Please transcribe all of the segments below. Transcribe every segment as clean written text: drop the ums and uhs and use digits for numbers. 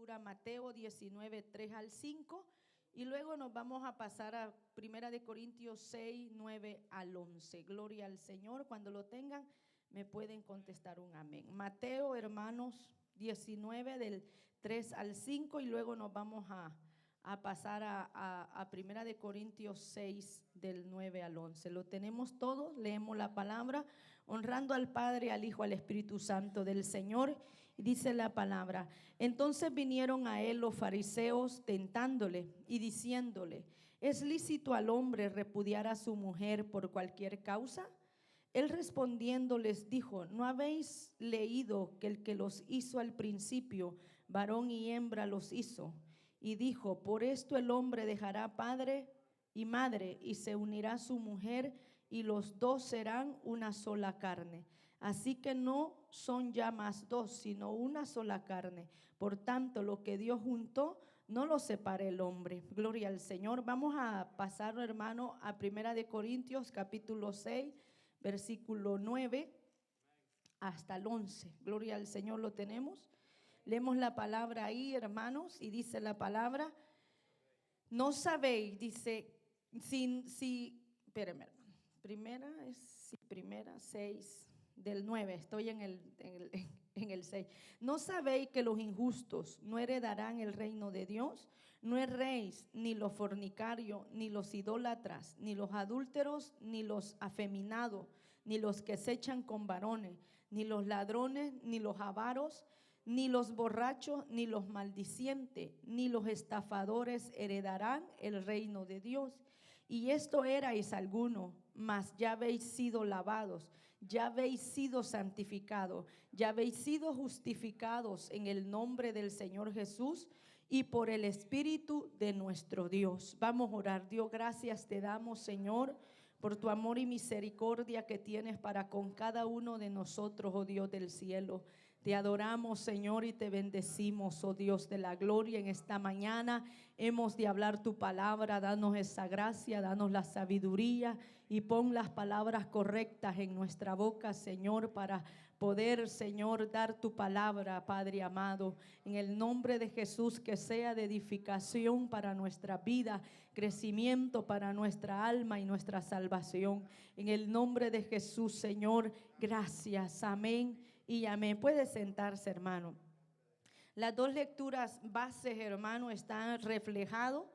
lectura Mateo 19, 3 al 5 y luego nos vamos a pasar a 1 Corintios 6, 9 al 11. Gloria al Señor. Cuando lo tengan me pueden contestar un amén. Mateo, hermanos, 19 del 3 al 5 y luego nos vamos a pasar a 1 Corintios 6 del 9 al 11. Lo tenemos todos, leemos la palabra, honrando al Padre, al Hijo, al Espíritu Santo del Señor. Y dice la palabra: entonces vinieron a él los fariseos tentándole y diciéndole: ¿es lícito al hombre repudiar a su mujer por cualquier causa? Él respondiendo les dijo: ¿no habéis leído que el que los hizo al principio, varón y hembra los hizo? Y dijo: por esto el hombre dejará padre y madre y se unirá a su mujer y los dos serán una sola carne. Así que no son ya más dos, sino una sola carne. Por tanto, lo que Dios juntó, no lo separe el hombre. Gloria al Señor. Vamos a pasar, hermano, a 1 Corintios capítulo 6, versículo 9 hasta el 11. Gloria al Señor, lo tenemos. Leemos la palabra ahí, hermanos, y dice la palabra: no sabéis, dice, espérenme, hermano. Primera 6 del 9, estoy en el 6. ¿No sabéis que los injustos no heredarán el reino de Dios? No erréis, ni los fornicarios, ni los idólatras, ni los adúlteros, ni los afeminados, ni los que se echan con varones, ni los ladrones, ni los avaros, ni los borrachos, ni los maldicientes, ni los estafadores heredarán el reino de Dios. Y esto erais algunos, mas ya habéis sido lavados, ya habéis sido santificados, ya habéis sido justificados en el nombre del Señor Jesús y por el Espíritu de nuestro Dios. Vamos a orar. Dios, gracias te damos, Señor, por tu amor y misericordia que tienes para con cada uno de nosotros, oh Dios del cielo. Te adoramos, Señor, y te bendecimos, oh Dios de la gloria. En esta mañana hemos de hablar tu palabra. Danos esa gracia, danos la sabiduría y pon las palabras correctas en nuestra boca, Señor, para poder, Señor, dar tu palabra, Padre amado. En el nombre de Jesús, que sea de edificación para nuestra vida, crecimiento para nuestra alma y nuestra salvación. En el nombre de Jesús, Señor, gracias. Amén y amén. Puede sentarse, hermano. Las dos lecturas bases, hermano, están reflejados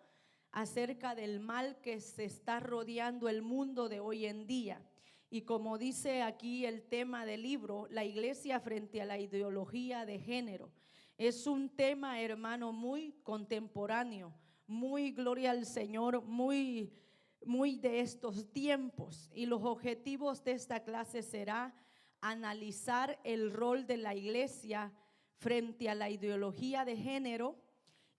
acerca del mal que se está rodeando el mundo de hoy en día. Y como dice aquí el tema del libro, la iglesia frente a la ideología de género. Es un tema, hermano, muy contemporáneo, muy, gloria al Señor, muy de estos tiempos. Y los objetivos de esta clase será analizar el rol de la iglesia frente a la ideología de género,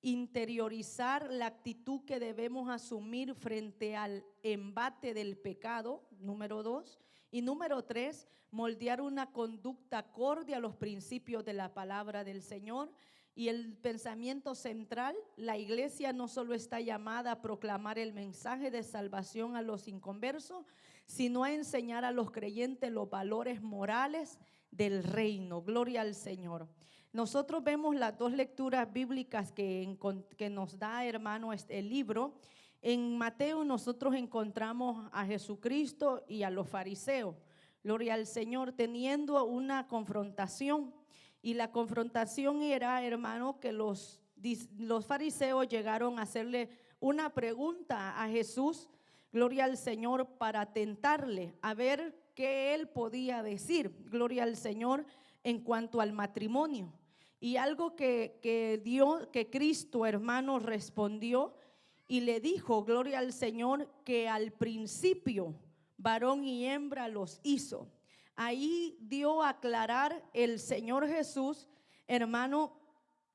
interiorizar la actitud que debemos asumir frente al embate del pecado, número 2, y número 3, moldear una conducta acorde a los principios de la palabra del Señor. Y el pensamiento central: la iglesia no solo está llamada a proclamar el mensaje de salvación a los inconversos, sino a enseñar a los creyentes los valores morales del reino. Gloria al Señor. Nosotros vemos las dos lecturas bíblicas que nos da, hermano, el libro. En Mateo nosotros encontramos a Jesucristo y a los fariseos, gloria al Señor, teniendo una confrontación. Y la confrontación era, hermano, que los fariseos llegaron a hacerle una pregunta a Jesús, gloria al Señor, para tentarle a ver qué él podía decir, gloria al Señor, en cuanto al matrimonio. Y algo que Cristo, hermano, respondió y le dijo, gloria al Señor, que al principio varón y hembra los hizo. Ahí dio a aclarar el Señor Jesús, hermano,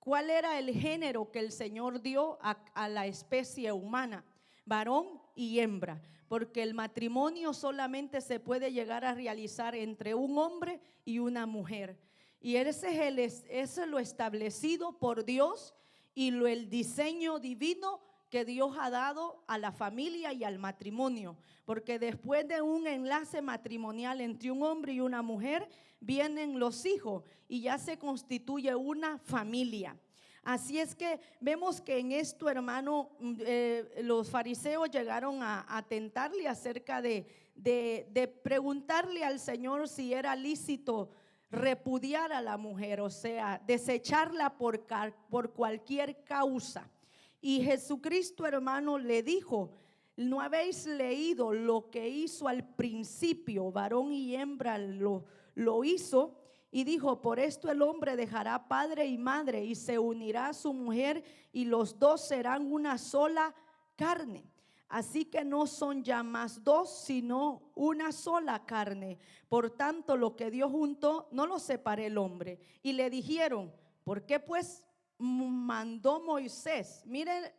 cuál era el género que el Señor dio a la especie humana: varón y hembra, porque el matrimonio solamente se puede llegar a realizar entre un hombre y una mujer. Y ese es lo establecido por Dios y el diseño divino que Dios ha dado a la familia y al matrimonio, porque después de un enlace matrimonial entre un hombre y una mujer vienen los hijos y ya se constituye una familia. Así es que vemos que en esto, hermano, los fariseos llegaron a tentarle acerca de preguntarle al Señor si era lícito repudiar a la mujer, o sea, desecharla por cualquier causa. Y Jesucristo, hermano, le dijo: ¿no habéis leído lo que hizo al principio? Varón y hembra lo hizo. Y dijo: por esto el hombre dejará padre y madre y se unirá a su mujer, y los dos serán una sola carne. Así que no son ya más dos, sino una sola carne. Por tanto, lo que Dios juntó, no lo separe el hombre. Y le dijeron: ¿por qué pues mandó Moisés? Miren,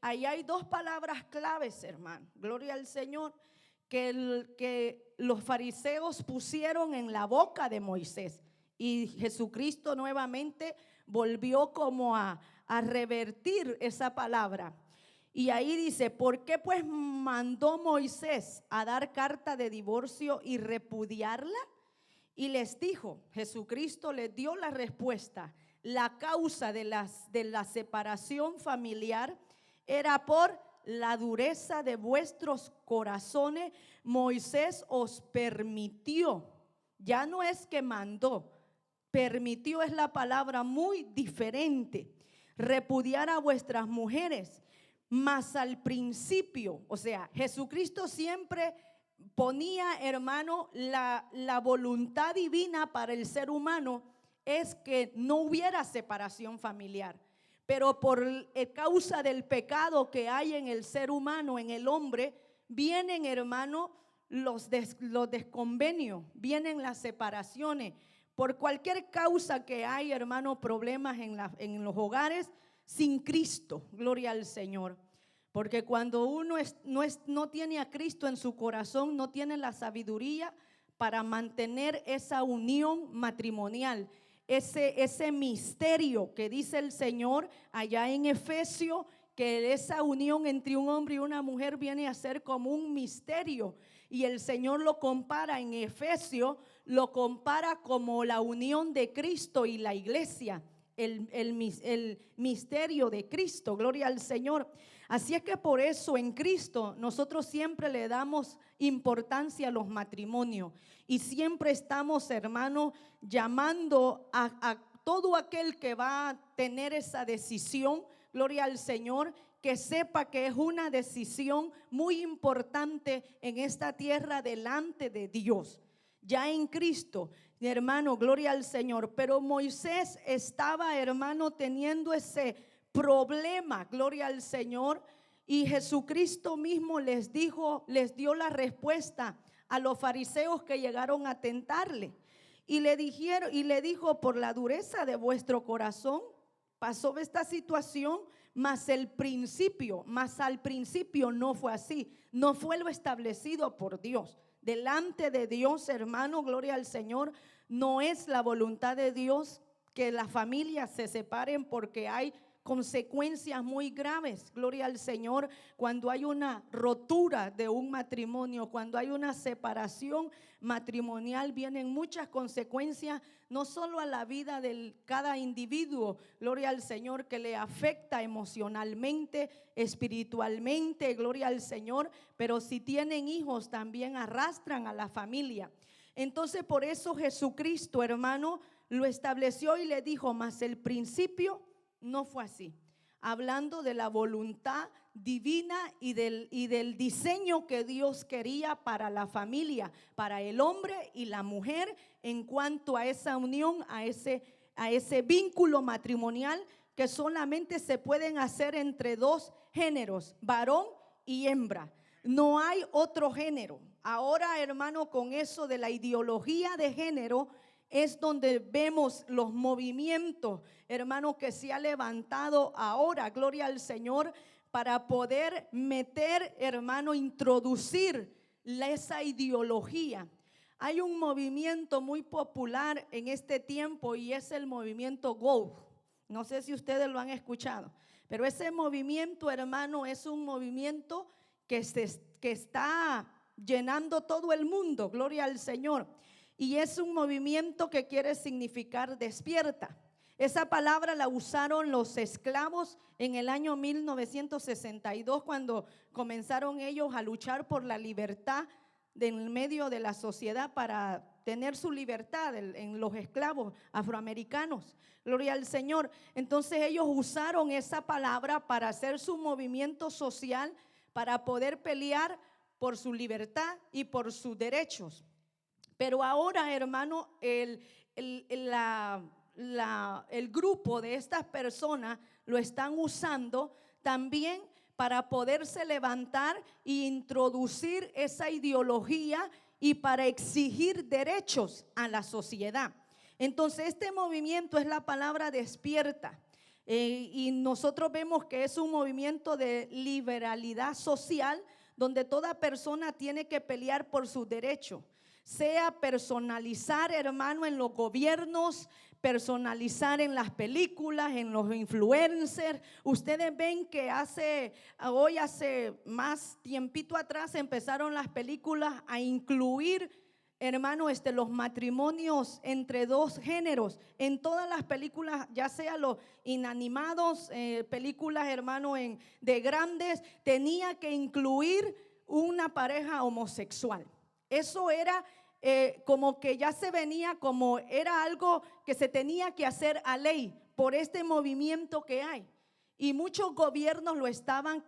ahí hay dos palabras claves, hermano. Gloria al Señor. Que los fariseos pusieron en la boca de Moisés, y Jesucristo nuevamente volvió como a revertir esa palabra. Y ahí dice: ¿por qué pues mandó Moisés a dar carta de divorcio y repudiarla? Y les dijo, Jesucristo les dio la respuesta: la causa de la separación familiar era por la dureza de vuestros corazones. Moisés os permitió, ya no es que mandó, permitió es la palabra muy diferente, repudiar a vuestras mujeres. Mas al principio, o sea, Jesucristo siempre ponía, hermano, la voluntad divina para el ser humano es que no hubiera separación familiar. Pero por causa del pecado que hay en el ser humano, en el hombre, vienen, hermano, los desconvenios, vienen las separaciones. Por cualquier causa que hay, hermano, problemas en los hogares sin Cristo, gloria al Señor. Porque cuando uno no tiene a Cristo en su corazón, no tiene la sabiduría para mantener esa unión matrimonial. Ese misterio que dice el Señor allá en Efesios, que esa unión entre un hombre y una mujer viene a ser como un misterio, y el Señor lo compara en Efesios, lo compara como la unión de Cristo y la iglesia, el misterio de Cristo, gloria al Señor. Así es que por eso en Cristo nosotros siempre le damos importancia a los matrimonios, y siempre estamos, hermanos, llamando a todo aquel que va a tener esa decisión, gloria al Señor, que sepa que es una decisión muy importante en esta tierra delante de Dios, ya en Cristo, hermano, gloria al Señor. Pero Moisés estaba, hermano, teniendo ese problema, gloria al Señor, y Jesucristo mismo les dio la respuesta a los fariseos que llegaron a tentarle. Y le dijo: por la dureza de vuestro corazón pasó esta situación, mas al principio no fue así, no fue lo establecido por Dios. Delante de Dios, hermano, gloria al Señor, no es la voluntad de Dios que las familias se separen, porque hay consecuencias muy graves, gloria al Señor, cuando hay una rotura de un matrimonio, cuando hay una separación matrimonial, vienen muchas consecuencias, no solo a la vida de cada individuo, gloria al Señor, que le afecta emocionalmente, espiritualmente, gloria al Señor, pero si tienen hijos también arrastran a la familia. Entonces por eso Jesucristo, hermano, lo estableció y le dijo: mas el principio no fue así, hablando de la voluntad divina y del diseño que Dios quería para la familia, para el hombre y la mujer, en cuanto a esa unión, a ese vínculo matrimonial que solamente se pueden hacer entre dos géneros, varón y hembra. No hay otro género. Ahora, hermano, con eso de la ideología de género es donde vemos los movimientos, hermano, que se ha levantado ahora, gloria al Señor, para poder meter, hermano, introducir esa ideología. Hay un movimiento muy popular en este tiempo y es el movimiento Woke. No sé si ustedes lo han escuchado, pero ese movimiento, hermano, es un movimiento que está llenando todo el mundo, gloria al Señor. Y es un movimiento que quiere significar despierta. Esa palabra la usaron los esclavos en el año 1962, cuando comenzaron ellos a luchar por la libertad en medio de la sociedad para tener su libertad en los esclavos afroamericanos. Gloria al Señor. Entonces ellos usaron esa palabra para hacer su movimiento social, para poder pelear por su libertad y por sus derechos. Pero ahora, hermano, el grupo de estas personas lo están usando también para poderse levantar e introducir esa ideología y para exigir derechos a la sociedad. Entonces este movimiento es la palabra despierta, y nosotros vemos que es un movimiento de liberalidad social, donde toda persona tiene que pelear por sus derechos, sea personalizar, hermano, en los gobiernos, personalizar en las películas, en los influencers. Ustedes ven que hace más tiempito atrás empezaron las películas a incluir, hermano, los matrimonios entre dos géneros en todas las películas, ya sea los inanimados, películas, hermano, de grandes, tenía que incluir una pareja homosexual. Eso era como que ya se venía, como era algo que se tenía que hacer a ley por este movimiento que hay. Y muchos gobiernos lo estaban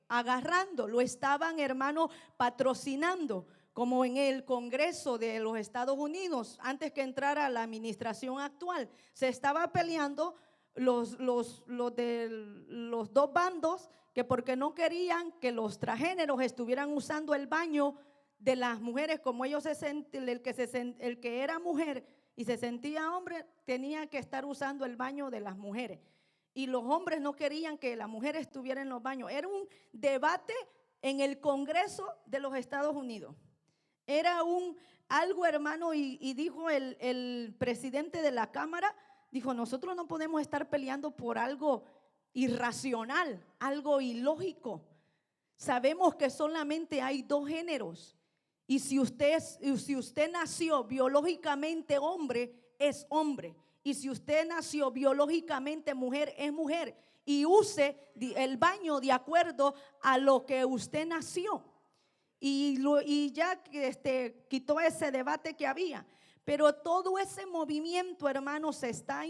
agarrando, lo estaban, hermano, patrocinando, como en el Congreso de los Estados Unidos, antes que entrara la administración actual. Se estaba peleando los dos bandos, que porque no querían que los transgéneros estuvieran usando el baño de las mujeres, como ellos el que era mujer y se sentía hombre tenía que estar usando el baño de las mujeres, y los hombres no querían que la mujer estuviera en los baños. Era un debate en el Congreso de los Estados Unidos. Era algo, hermano, y dijo el presidente de la Cámara, dijo: nosotros no podemos estar peleando por algo irracional, algo ilógico. Sabemos que solamente hay dos géneros. Y si usted nació biológicamente hombre, es hombre. Y si usted nació biológicamente mujer, es mujer. Y use el baño de acuerdo a lo que usted nació. Y ya quitó ese debate que había. Pero todo ese movimiento, hermano, se está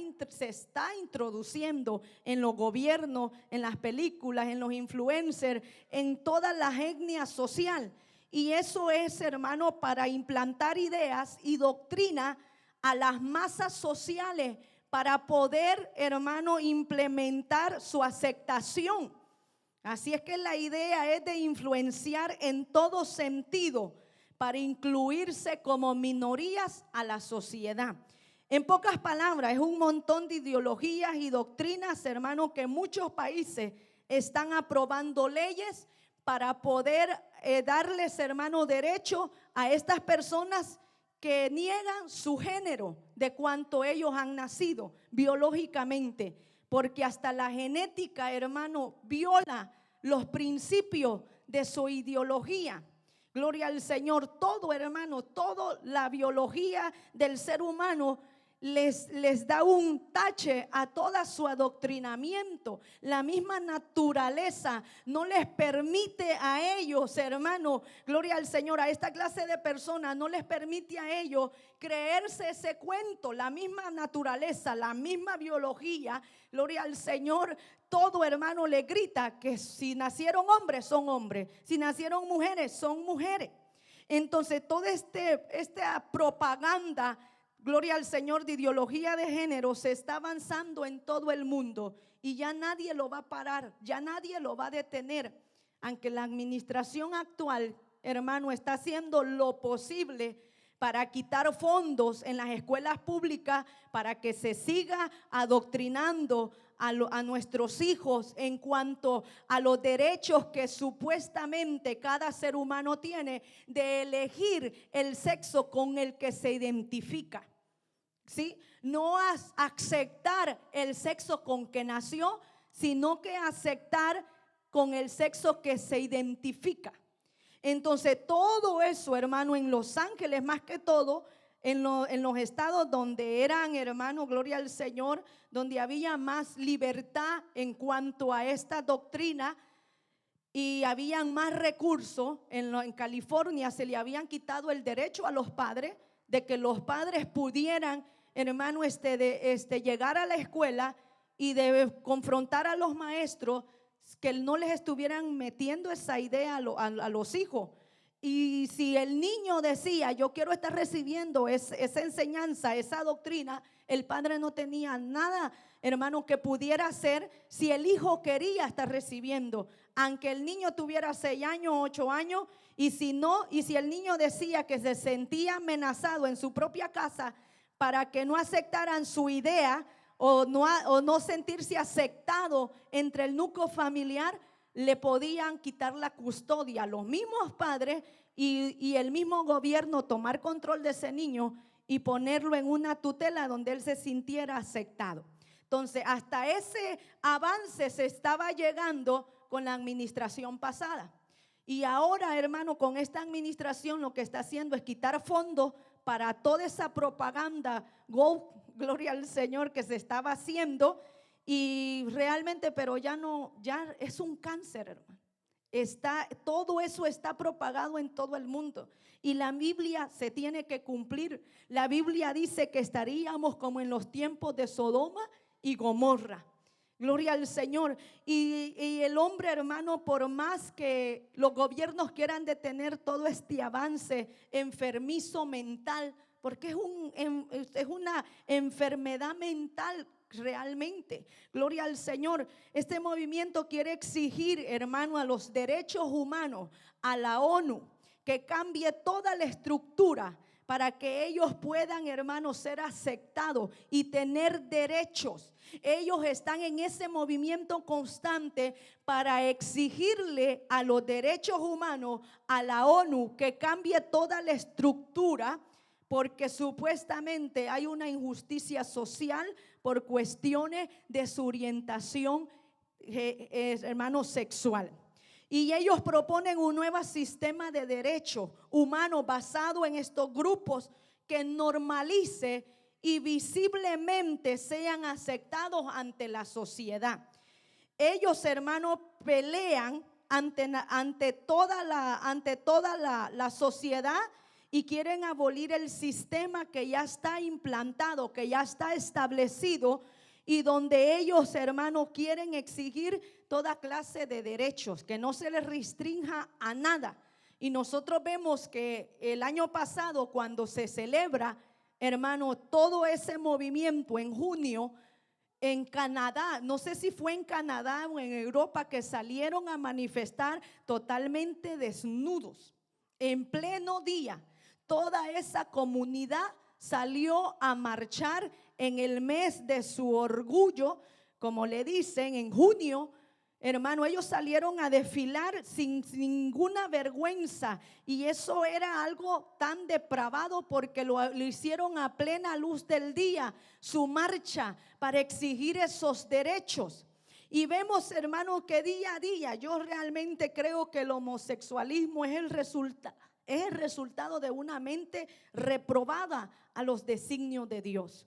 introduciendo en los gobiernos, en las películas, en los influencers, en toda la etnia social. Y eso es, hermano, para implantar ideas y doctrina a las masas sociales, para poder, hermano, implementar su aceptación. Así es que la idea es de influenciar en todo sentido para incluirse como minorías a la sociedad. En pocas palabras, es un montón de ideologías y doctrinas, hermano, que muchos países están aprobando leyes para poder darles, hermano, derecho a estas personas que niegan su género de cuanto ellos han nacido biológicamente, porque hasta la genética, hermano, viola los principios de su ideología. Gloria al Señor. Todo, hermano, toda la biología del ser humano les da un tache a todo su adoctrinamiento. La misma naturaleza no les permite a ellos, hermano, gloria al Señor, a esta clase de personas no les permite a ellos creerse ese cuento. La misma naturaleza, la misma biología, gloria al Señor, todo, hermano, le grita que si nacieron hombres, son hombres, si nacieron mujeres, son mujeres. Entonces toda esta propaganda, gloria al Señor, de ideología de género se está avanzando en todo el mundo, y ya nadie lo va a parar, ya nadie lo va a detener. Aunque la administración actual, hermano, está haciendo lo posible para quitar fondos en las escuelas públicas, para que se siga adoctrinando a nuestros hijos en cuanto a los derechos que supuestamente cada ser humano tiene de elegir el sexo con el que se identifica. ¿Sí? No aceptar el sexo con que nació, sino que aceptar con el sexo que se identifica. Entonces todo eso, hermano, en Los Ángeles más que todo, en los estados donde eran, hermano, gloria al Señor, donde había más libertad en cuanto a esta doctrina y habían más recursos. En California se le habían quitado el derecho a los padres de que los padres pudieran, hermano, llegar a la escuela y de confrontar a los maestros, que no les estuvieran metiendo esa idea a los hijos. Y si el niño decía, yo quiero estar recibiendo esa enseñanza, esa doctrina, el padre no tenía nada, hermano, que pudiera hacer si el hijo quería estar recibiendo, aunque el niño tuviera 6 años, 8 años. Y si no, y si el niño decía que se sentía amenazado en su propia casa para que no aceptaran su idea o no sentirse aceptado entre el núcleo familiar, le podían quitar la custodia a los mismos padres y el mismo gobierno tomar control de ese niño y ponerlo en una tutela donde él se sintiera aceptado. Entonces, hasta ese avance se estaba llegando con la administración pasada. Y ahora, hermano, con esta administración lo que está haciendo es quitar fondos para toda esa propaganda, gloria al Señor, que se estaba haciendo. Y realmente, pero ya es un cáncer, hermano. Todo eso está propagado en todo el mundo. Y la Biblia se tiene que cumplir. La Biblia dice que estaríamos como en los tiempos de Sodoma y Gomorra. Gloria al Señor. Y el hombre, hermano, por más que los gobiernos quieran detener todo este avance enfermizo mental, porque es una enfermedad mental realmente. Gloria al Señor. Este movimiento quiere exigir, hermano, a los derechos humanos, a la ONU, que cambie toda la estructura para que ellos puedan, hermanos, ser aceptados y tener derechos. Ellos están en ese movimiento constante para exigirle a los derechos humanos, a la ONU, que cambie toda la estructura, porque supuestamente hay una injusticia social por cuestiones de su orientación, hermano, sexual. Y ellos proponen un nuevo sistema de derechos humanos basado en estos grupos que normalice y visiblemente sean aceptados ante la sociedad. Ellos, hermanos, pelean ante toda la sociedad y quieren abolir el sistema que ya está implantado, que ya está establecido, y donde ellos, hermanos, quieren exigir toda clase de derechos, que no se les restrinja a nada. Y nosotros vemos que el año pasado, cuando se celebra, hermano, todo ese movimiento en junio, en Canadá, no sé si fue en Canadá o en Europa, que salieron a manifestar totalmente desnudos, en pleno día. Toda esa comunidad salió a marchar en el mes de su orgullo, como le dicen, en junio. Hermano, ellos salieron a desfilar sin ninguna vergüenza, y eso era algo tan depravado porque lo hicieron a plena luz del día, su marcha para exigir esos derechos. Y vemos, hermano, que día a día, yo realmente creo que el homosexualismo es el resultado de una mente reprobada a los designios de Dios.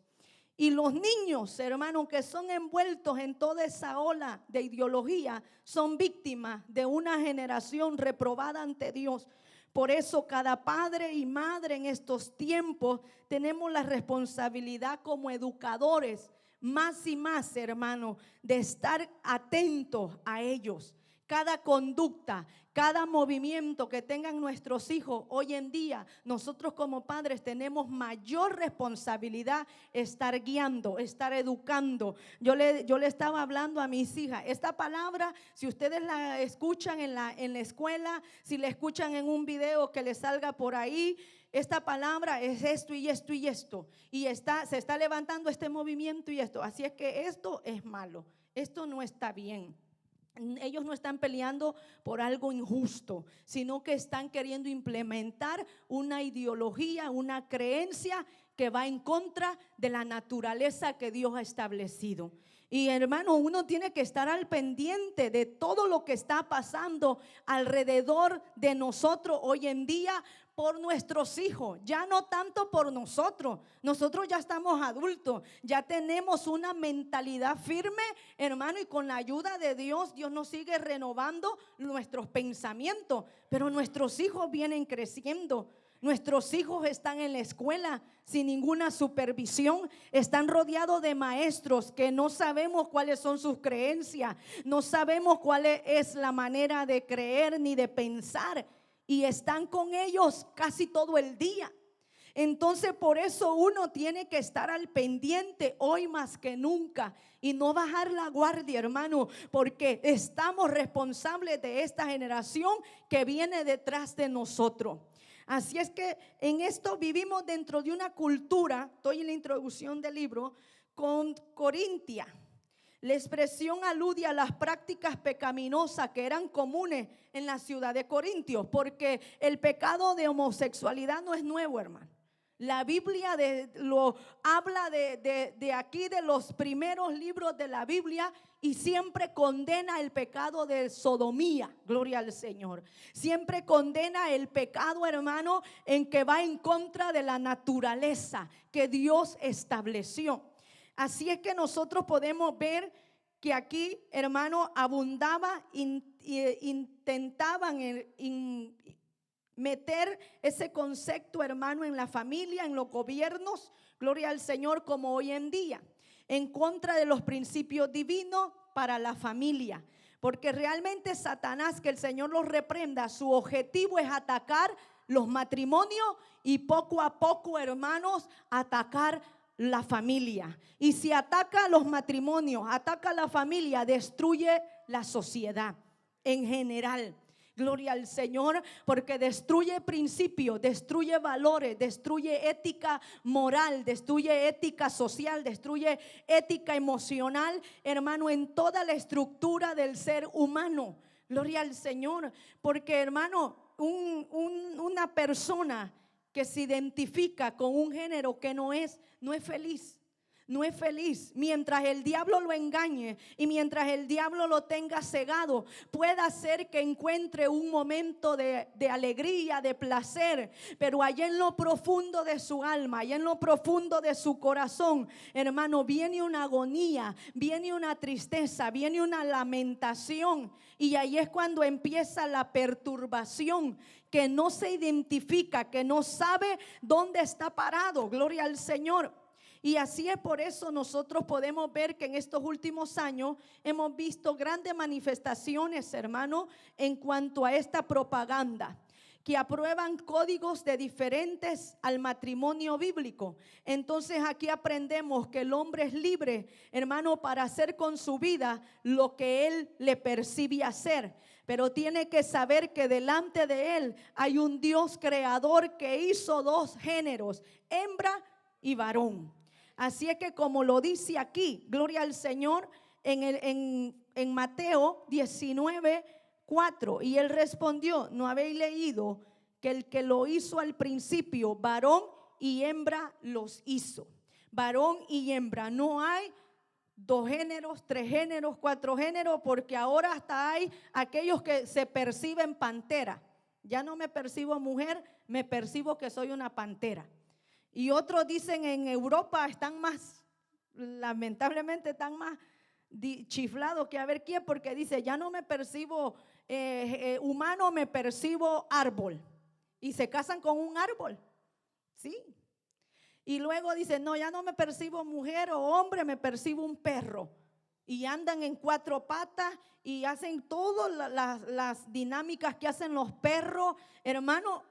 Y los niños, hermanos, que son envueltos en toda esa ola de ideología, son víctimas de una generación reprobada ante Dios. Por eso cada padre y madre en estos tiempos tenemos la responsabilidad como educadores, más y más, hermanos, de estar atentos a ellos. Cada conducta, cada movimiento que tengan nuestros hijos hoy en día, nosotros como padres tenemos mayor responsabilidad, estar guiando, estar educando. Yo le estaba hablando a mis hijas, esta palabra, si ustedes la escuchan en la escuela, si la escuchan en un video que les salga por ahí, esta palabra es esto y esto y esto, y se está levantando este movimiento y esto. Así es que esto es malo, esto no está bien. Ellos no están peleando por algo injusto, sino que están queriendo implementar una ideología, una creencia que va en contra de la naturaleza que Dios ha establecido. Y hermano, uno tiene que estar al pendiente de todo lo que está pasando alrededor de nosotros hoy en día por nuestros hijos, ya no tanto por nosotros. Nosotros ya estamos adultos, ya tenemos una mentalidad firme, hermano, y con la ayuda de Dios, Dios nos sigue renovando nuestros pensamientos, pero nuestros hijos vienen creciendo. Nuestros hijos están en la escuela sin ninguna supervisión, están rodeados de maestros que no sabemos cuáles son sus creencias, no sabemos cuál es la manera de creer ni de pensar, y están con ellos casi todo el día. Entonces por eso uno tiene que estar al pendiente hoy más que nunca y no bajar la guardia, hermano, porque estamos responsables de esta generación que viene detrás de nosotros. Así es que en esto vivimos dentro de una cultura, estoy en la introducción del libro, con Corintia. La expresión alude a las prácticas pecaminosas que eran comunes en la ciudad de Corintios, porque el pecado de homosexualidad no es nuevo, hermano. La Biblia habla de aquí, de los primeros libros de la Biblia, y siempre condena el pecado de sodomía. Gloria al Señor. Siempre condena el pecado, hermano, en que va en contra de la naturaleza que Dios estableció. Así es que nosotros podemos ver que aquí, hermano, abundaba, intentaban meter ese concepto, hermano, en la familia, en los gobiernos, gloria al Señor, como hoy en día, en contra de los principios divinos para la familia. Porque realmente Satanás, que el Señor los reprenda, su objetivo es atacar los matrimonios y poco a poco, hermanos, atacar la familia. Y si ataca los matrimonios, ataca la familia, destruye la sociedad en general. Gloria al Señor, porque destruye principios, destruye valores, destruye ética moral, destruye ética social, destruye ética emocional, hermano, en toda la estructura del ser humano. Gloria al Señor, porque, hermano, una persona que se identifica con un género que no es feliz. No es feliz. Mientras el diablo lo engañe y mientras el diablo lo tenga cegado, puede hacer que encuentre un momento de alegría, de placer, pero allá en lo profundo de su alma, allá en lo profundo de su corazón, hermano, viene una agonía, viene una tristeza, viene una lamentación, y ahí es cuando empieza la perturbación, que no se identifica, que no sabe dónde está parado. Gloria al Señor. Y así es, por eso nosotros podemos ver que en estos últimos años hemos visto grandes manifestaciones, hermano, en cuanto a esta propaganda, que aprueban códigos de diferentes al matrimonio bíblico. Entonces aquí aprendemos que el hombre es libre, hermano, para hacer con su vida lo que él le percibe hacer. Pero tiene que saber que delante de él hay un Dios creador que hizo dos géneros, hembra y varón. Así es que, como lo dice aquí, gloria al Señor, en Mateo 19:4, y él respondió: ¿no habéis leído que el que lo hizo al principio, varón y hembra los hizo? Varón y hembra, no hay 2 géneros, 3 géneros, 4 géneros, porque ahora hasta hay aquellos que se perciben pantera. Ya no me percibo mujer, me percibo que soy una pantera. Y otros dicen, en Europa están más, lamentablemente están más chiflados que a ver quién, porque dice: ya no me percibo humano, me percibo árbol. Y se casan con un árbol, ¿sí? Y luego dicen: no, ya no me percibo mujer o hombre, me percibo un perro. Y andan en 4 patas y hacen todas las dinámicas que hacen los perros. Hermano,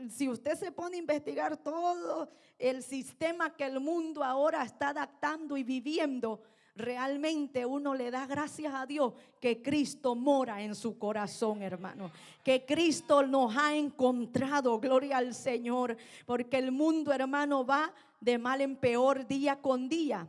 si usted se pone a investigar todo el sistema que el mundo ahora está adaptando y viviendo, realmente uno le da gracias a Dios que Cristo mora en su corazón, hermano. Que Cristo nos ha encontrado, gloria al Señor. Porque el mundo, hermano, va de mal en peor día con día.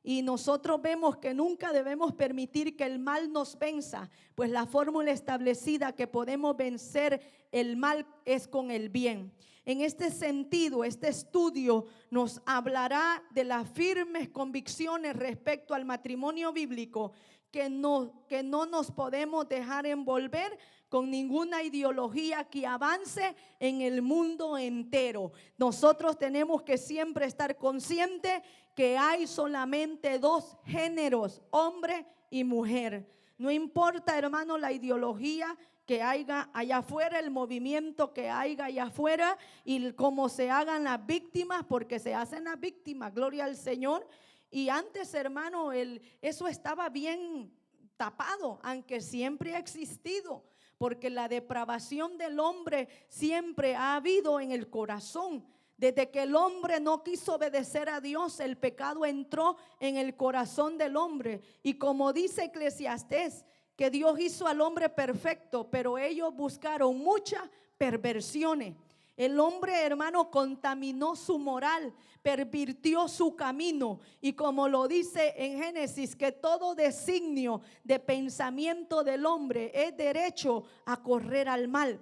Y nosotros vemos que nunca debemos permitir que el mal nos venza, pues la fórmula establecida que podemos vencer el mal es con el bien. En este sentido, este estudio nos hablará de las firmes convicciones respecto al matrimonio bíblico, que no nos podemos dejar envolver con ninguna ideología que avance en el mundo entero. Nosotros tenemos que siempre estar conscientes que hay solamente dos géneros, hombre y mujer. No importa, hermano, la ideología que haya allá afuera, el movimiento que haya allá afuera y cómo se hagan las víctimas, porque se hacen las víctimas, gloria al Señor. Y antes, hermano, eso estaba bien tapado, aunque siempre ha existido, porque la depravación del hombre siempre ha habido en el corazón. Desde que el hombre no quiso obedecer a Dios, el pecado entró en el corazón del hombre. Y como dice Eclesiastés, que Dios hizo al hombre perfecto, pero ellos buscaron muchas perversiones. El hombre, hermano, contaminó su moral, pervirtió su camino. Y como lo dice en Génesis, que todo designio de pensamiento del hombre es derecho a correr al mal.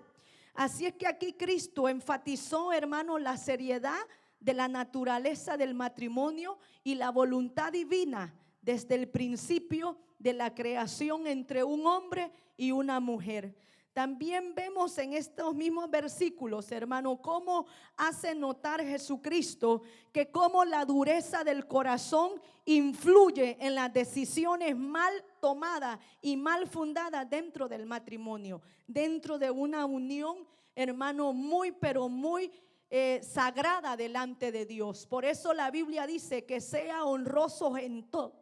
Así es que aquí Cristo enfatizó, hermano, la seriedad de la naturaleza del matrimonio y la voluntad divina desde el principio de la creación entre un hombre y una mujer. También vemos en estos mismos versículos, hermano, cómo hace notar Jesucristo que cómo la dureza del corazón influye en las decisiones mal tomadas y mal fundadas dentro del matrimonio, dentro de una unión, hermano, muy pero muy sagrada delante de Dios. Por eso la Biblia dice que sea honroso en todo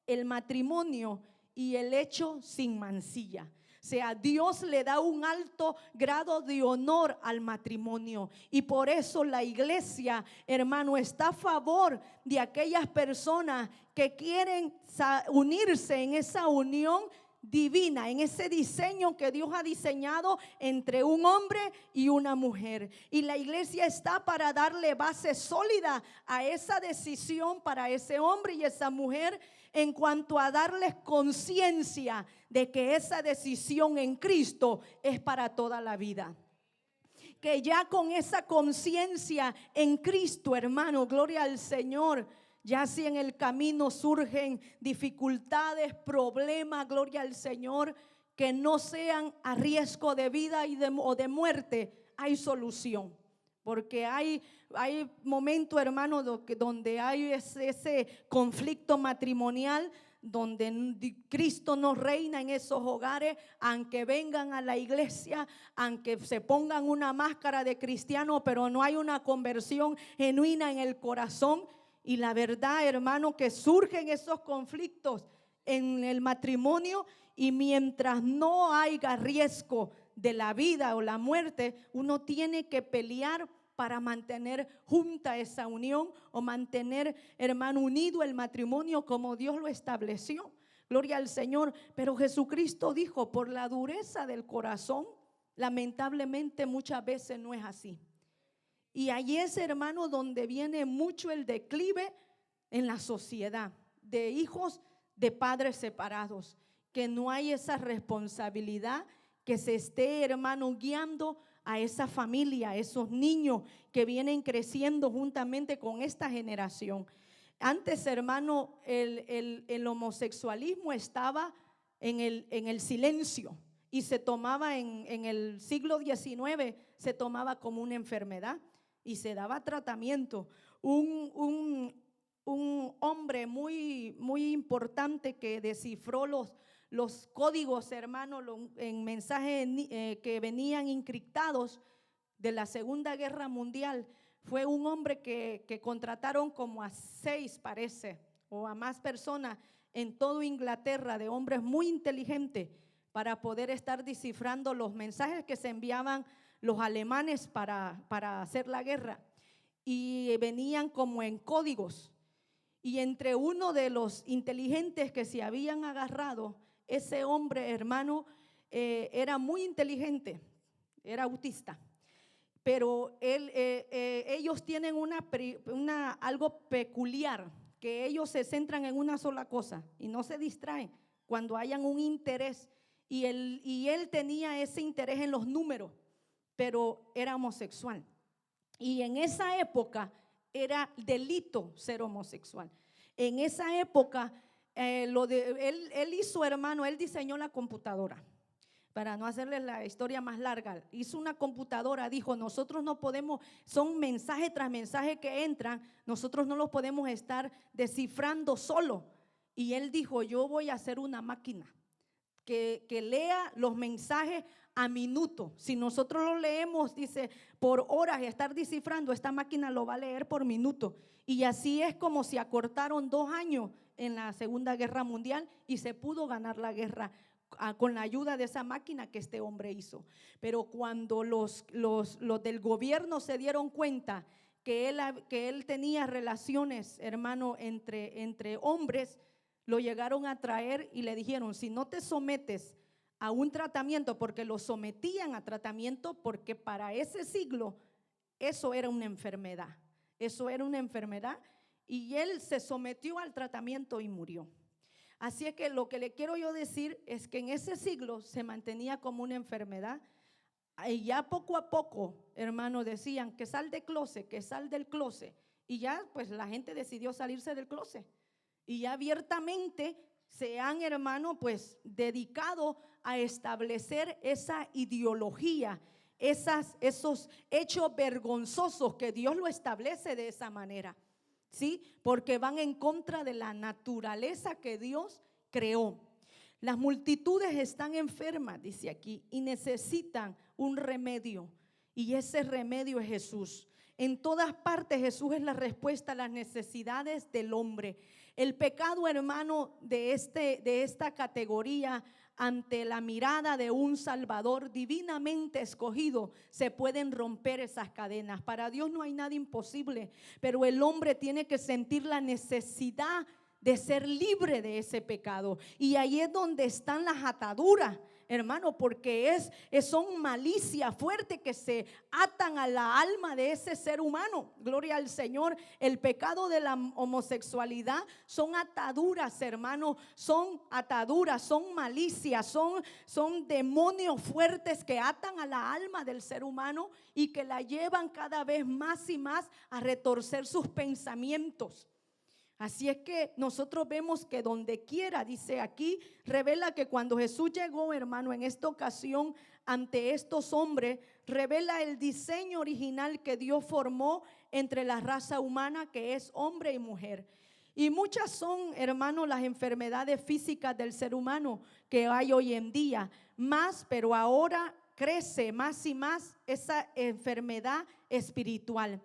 el matrimonio y el hecho sin mancilla. O sea, Dios le da un alto grado de honor al matrimonio. Y por eso la iglesia, hermano, está a favor de aquellas personas que quieren unirse en esa unión divina, en ese diseño que Dios ha diseñado entre un hombre y una mujer. Y la iglesia está para darle base sólida a esa decisión para ese hombre y esa mujer, en cuanto a darles conciencia de que esa decisión en Cristo es para toda la vida. Que ya con esa conciencia en Cristo, hermano, gloria al Señor, ya si en el camino surgen dificultades, problemas, gloria al Señor, que no sean a riesgo de vida o de muerte, hay solución. Porque hay momentos, hermano, donde hay ese conflicto matrimonial, donde Cristo no reina en esos hogares, aunque vengan a la iglesia, aunque se pongan una máscara de cristiano, pero no hay una conversión genuina en el corazón. Y la verdad, hermano, que surgen esos conflictos en el matrimonio, y mientras no haya riesgo de la vida o la muerte, uno tiene que pelear para mantener junta esa unión, o mantener, hermano, unido el matrimonio como Dios lo estableció. Gloria al Señor. Pero Jesucristo dijo, por la dureza del corazón, lamentablemente muchas veces no es así. Y allí es, hermano, donde viene mucho el declive en la sociedad, de hijos de padres separados, que no hay esa responsabilidad, que se esté, hermano, guiando a esa familia, a esos niños que vienen creciendo juntamente con esta generación. Antes, hermano, el homosexualismo estaba en el silencio, y se tomaba en el siglo XIX, se tomaba como una enfermedad y se daba tratamiento. Un hombre muy, muy importante que descifró los códigos, hermano, en mensajes que venían encriptados de la Segunda Guerra Mundial, fue un hombre que contrataron como a 6, parece, o a más personas en toda Inglaterra, de hombres muy inteligentes, para poder estar descifrando los mensajes que se enviaban los alemanes para hacer la guerra, y venían como en códigos. Y entre uno de los inteligentes que se habían agarrado, ese hombre, hermano, era muy inteligente, era autista, pero ellos tienen algo peculiar que ellos se centran en una sola cosa y no se distraen cuando hayan un interés. Y él tenía ese interés en los números, pero era homosexual. Y en esa época era delito ser homosexual. En esa época, él hizo, hermano, él diseñó la computadora. Para no hacerles la historia más larga, hizo una computadora, dijo, nosotros no podemos, son mensaje tras mensaje que entran, nosotros no los podemos estar descifrando solo. Y él dijo, yo voy a hacer una máquina que lea los mensajes a minuto. Si nosotros lo leemos, dice, por horas y estar descifrando, esta máquina lo va a leer por minuto. Y así es como se acortaron 2 años en la Segunda Guerra Mundial y se pudo ganar la guerra con la ayuda de esa máquina que este hombre hizo. Pero cuando los del gobierno se dieron cuenta que él tenía relaciones, hermano, entre hombres, lo llegaron a traer y le dijeron, si no te sometes a un tratamiento, porque lo sometían a tratamiento, porque para ese siglo eso era una enfermedad, y él se sometió al tratamiento y murió. Así es que lo que le quiero yo decir es que en ese siglo se mantenía como una enfermedad. Y ya poco a poco, hermano, decían que sal del closet. Y ya pues la gente decidió salirse del closet. Y ya abiertamente se han, hermano, pues dedicado a establecer esa ideología, esos hechos vergonzosos que Dios lo establece de esa manera. ¿Sí? Porque van en contra de la naturaleza que Dios creó. Las multitudes están enfermas, dice aquí, y necesitan un remedio. Y ese remedio es Jesús. En todas partes Jesús es la respuesta a las necesidades del hombre. El pecado, hermano, de esta categoría, ante la mirada de un Salvador divinamente escogido, se pueden romper esas cadenas. Para Dios no hay nada imposible, pero el hombre tiene que sentir la necesidad de ser libre de ese pecado. Y ahí es donde están las ataduras, hermano, porque son malicias fuertes que se atan a la alma de ese ser humano. Gloria al Señor. El pecado de la homosexualidad son ataduras, hermano, son ataduras, son malicias, son demonios fuertes que atan a la alma del ser humano y que la llevan cada vez más y más a retorcer sus pensamientos. Así es que nosotros vemos que donde quiera, dice aquí, revela que cuando Jesús llegó, hermano, en esta ocasión ante estos hombres, revela el diseño original que Dios formó entre la raza humana, que es hombre y mujer. Y muchas son, hermano, las enfermedades físicas del ser humano que hay hoy en día, pero ahora crece más y más esa enfermedad espiritual,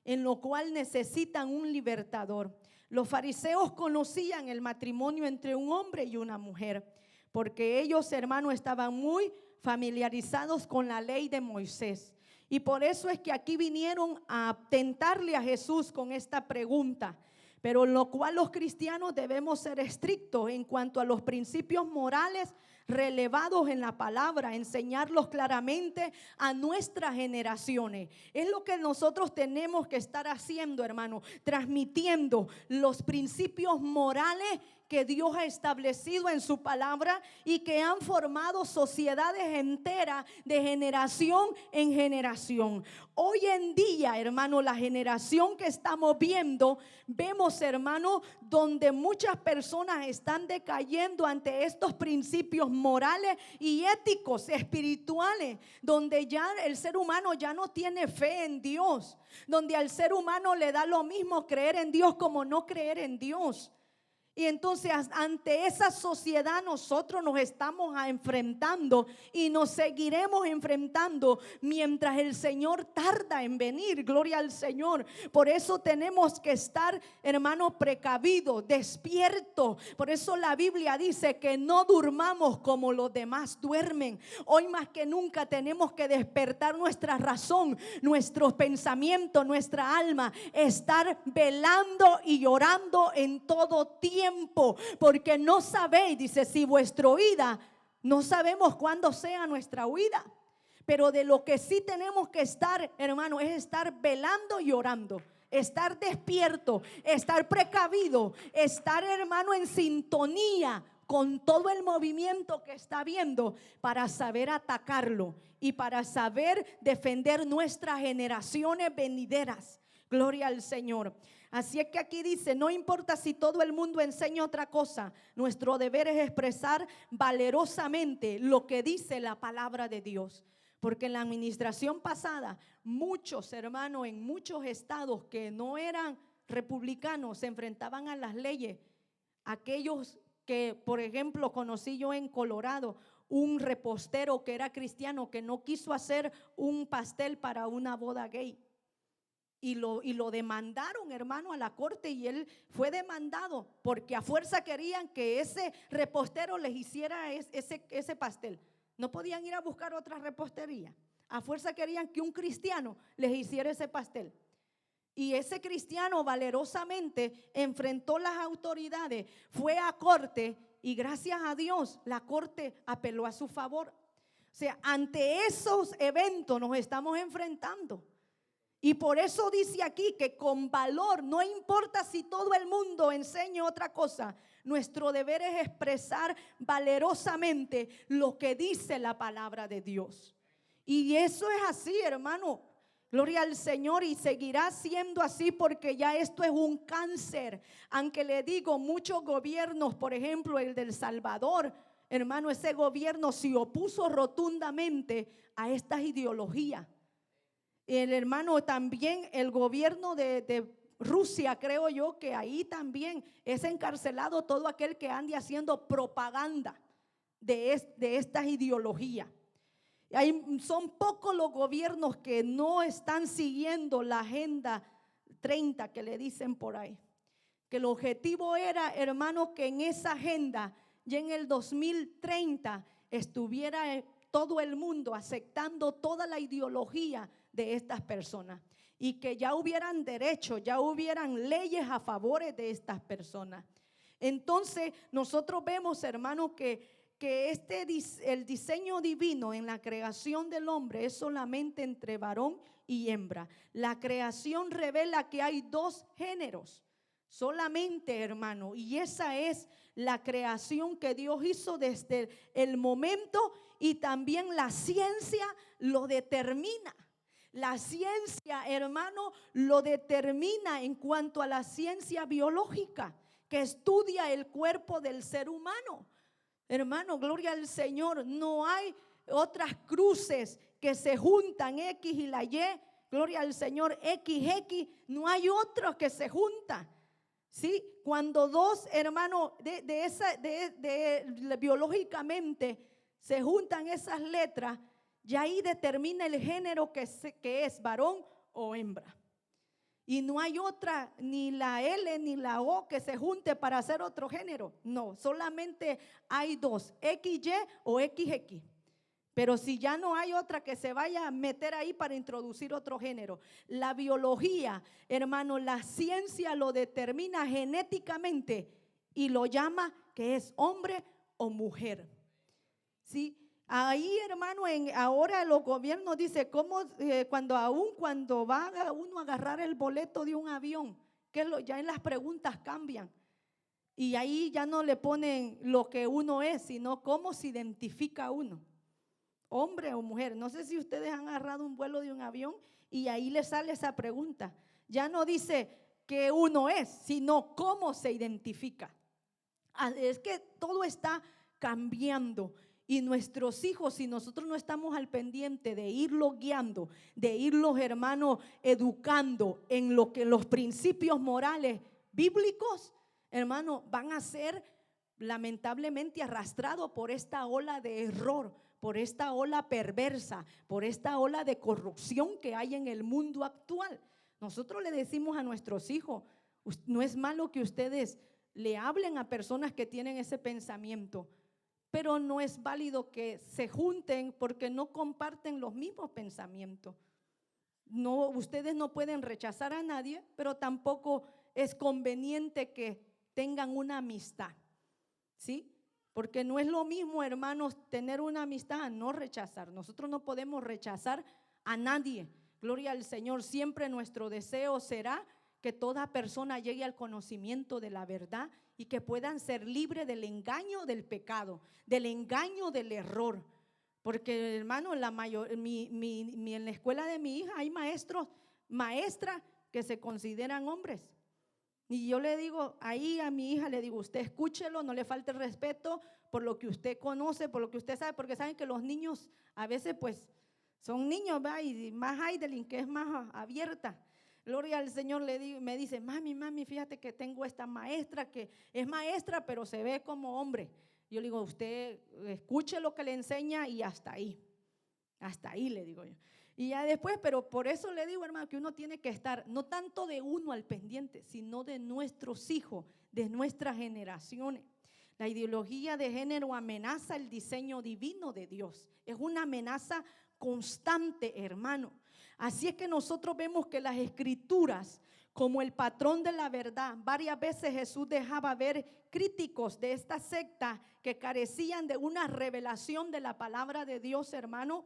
en lo cual necesitan un libertador. Los fariseos conocían el matrimonio entre un hombre y una mujer, porque ellos, hermanos, estaban muy familiarizados con la ley de Moisés. Y por eso es que aquí vinieron a tentarle a Jesús con esta pregunta. Pero en lo cual los cristianos debemos ser estrictos en cuanto a los principios morales relevados en la palabra, enseñarlos claramente a nuestras generaciones. Es lo que nosotros tenemos que estar haciendo, hermano, transmitiendo los principios morales que Dios ha establecido en su palabra y que han formado sociedades enteras de generación en generación. Hoy en día, hermano, la generación que estamos viendo, vemos, hermano, donde muchas personas están decayendo ante estos principios morales y éticos, espirituales, donde ya el ser humano ya no tiene fe en Dios, donde al ser humano le da lo mismo creer en Dios como no creer en Dios. Y entonces ante esa sociedad nosotros nos estamos enfrentando y nos seguiremos enfrentando mientras el Señor tarda en venir. Gloria al Señor. Por eso tenemos que estar, hermanos, precavidos, despiertos. Por eso la Biblia dice que no durmamos como los demás duermen. Hoy más que nunca tenemos que despertar nuestra razón, nuestros pensamientos, nuestra alma, estar velando y orando en todo tiempo. Porque no sabéis, dice, si vuestra huida, no sabemos cuándo sea nuestra huida. Pero de lo que sí tenemos que estar, hermano, es estar velando y orando. estar despierto, estar precavido, estar, hermano, en sintonía con todo el movimiento que está viendo para saber atacarlo y para saber defender nuestras generaciones venideras. Gloria al Señor. Así es que aquí dice, no importa si todo el mundo enseña otra cosa, nuestro deber es expresar valerosamente lo que dice la palabra de Dios. Porque en la administración pasada, muchos hermanos en muchos estados que no eran republicanos se enfrentaban a las leyes. Aquellos que, por ejemplo, conocí yo en Colorado, un repostero que era cristiano que no quiso hacer un pastel para una boda gay. Y lo demandaron, hermano, a la corte, y él fue demandado porque a fuerza querían que ese repostero les hiciera ese pastel. No podían ir a buscar otra repostería. A fuerza querían que un cristiano les hiciera ese pastel. Y ese cristiano valerosamente enfrentó las autoridades, fue a corte y gracias a Dios la corte apeló a su favor. O sea, ante esos eventos nos estamos enfrentando. Y por eso dice aquí que con valor, no importa si todo el mundo enseña otra cosa, nuestro deber es expresar valerosamente lo que dice la palabra de Dios. Y eso es así, hermano. Gloria al Señor, y seguirá siendo así porque ya esto es un cáncer. Aunque le digo, muchos gobiernos, por ejemplo el del Salvador, hermano, ese gobierno se opuso rotundamente a estas ideologías. El hermano también, el gobierno de Rusia, creo yo que ahí también es encarcelado todo aquel que ande haciendo propaganda de estas ideologías. Son pocos los gobiernos que no están siguiendo la agenda 30 que le dicen por ahí. Que el objetivo era, hermano, que en esa agenda ya en el 2030 estuviera todo el mundo aceptando toda la ideología de estas personas y que ya hubieran derechos, ya hubieran leyes a favor de estas personas. Entonces nosotros vemos, hermano, que el diseño divino en la creación del hombre es solamente entre varón y hembra. La creación revela que hay dos géneros solamente, hermano, y esa es la creación que Dios hizo desde el momento, y también la ciencia lo determina. La ciencia, hermano, lo determina en cuanto a la ciencia biológica que estudia el cuerpo del ser humano. Hermano, gloria al Señor, no hay otras cruces que se juntan, X y la Y, gloria al Señor, XX, no hay otros que se juntan. ¿Sí? Cuando dos hermanos biológicamente se juntan esas letras, ya ahí determina el género que es varón o hembra. Y no hay otra, ni la L ni la O que se junte para hacer otro género. No, solamente hay dos, XY o XX. Pero si ya no hay otra que se vaya a meter ahí para introducir otro género. La biología, hermano, la ciencia lo determina genéticamente y lo llama que es hombre o mujer. ¿Sí? Ahí, hermano, ahora los gobiernos dicen cuando va uno a agarrar el boleto de un avión, ya en las preguntas cambian. Y ahí ya no le ponen lo que uno es, sino cómo se identifica uno. Hombre o mujer. No sé si ustedes han agarrado un vuelo de un avión y ahí le sale esa pregunta. Ya no dice qué uno es, sino cómo se identifica. Es que todo está cambiando. Y nuestros hijos, si nosotros no estamos al pendiente de irlos guiando, de irlos, hermanos, educando en los principios morales bíblicos, hermano, van a ser lamentablemente arrastrados por esta ola de error, por esta ola perversa, por esta ola de corrupción que hay en el mundo actual. Nosotros le decimos a nuestros hijos, no es malo que ustedes le hablen a personas que tienen ese pensamiento, pero no es válido que se junten porque no comparten los mismos pensamientos. No, ustedes no pueden rechazar a nadie, pero tampoco es conveniente que tengan una amistad, ¿sí? Porque no es lo mismo, hermanos, tener una amistad a no rechazar. Nosotros no podemos rechazar a nadie. Gloria al Señor. Siempre nuestro deseo será que toda persona llegue al conocimiento de la verdad y que puedan ser libres del engaño del pecado, del engaño del error. Porque, hermano, en la escuela de mi hija hay maestras que se consideran hombres. Y yo le digo ahí a mi hija, le digo, usted escúchelo, no le falte el respeto por lo que usted conoce, por lo que usted sabe, porque saben que los niños a veces pues son niños, ¿va? Y más Heidelin, que es más abierta. Gloria al Señor, me dice, mami, fíjate que tengo esta maestra que es maestra, pero se ve como hombre. Yo le digo, usted escuche lo que le enseña y hasta ahí le digo yo. Y ya después, pero por eso le digo, hermano, que uno tiene que estar no tanto de uno al pendiente, sino de nuestros hijos, de nuestras generaciones. La ideología de género amenaza el diseño divino de Dios. Es una amenaza constante, hermano. Así es que nosotros vemos que las escrituras, como el patrón de la verdad, varias veces Jesús dejaba ver críticos de esta secta que carecían de una revelación de la palabra de Dios, hermano,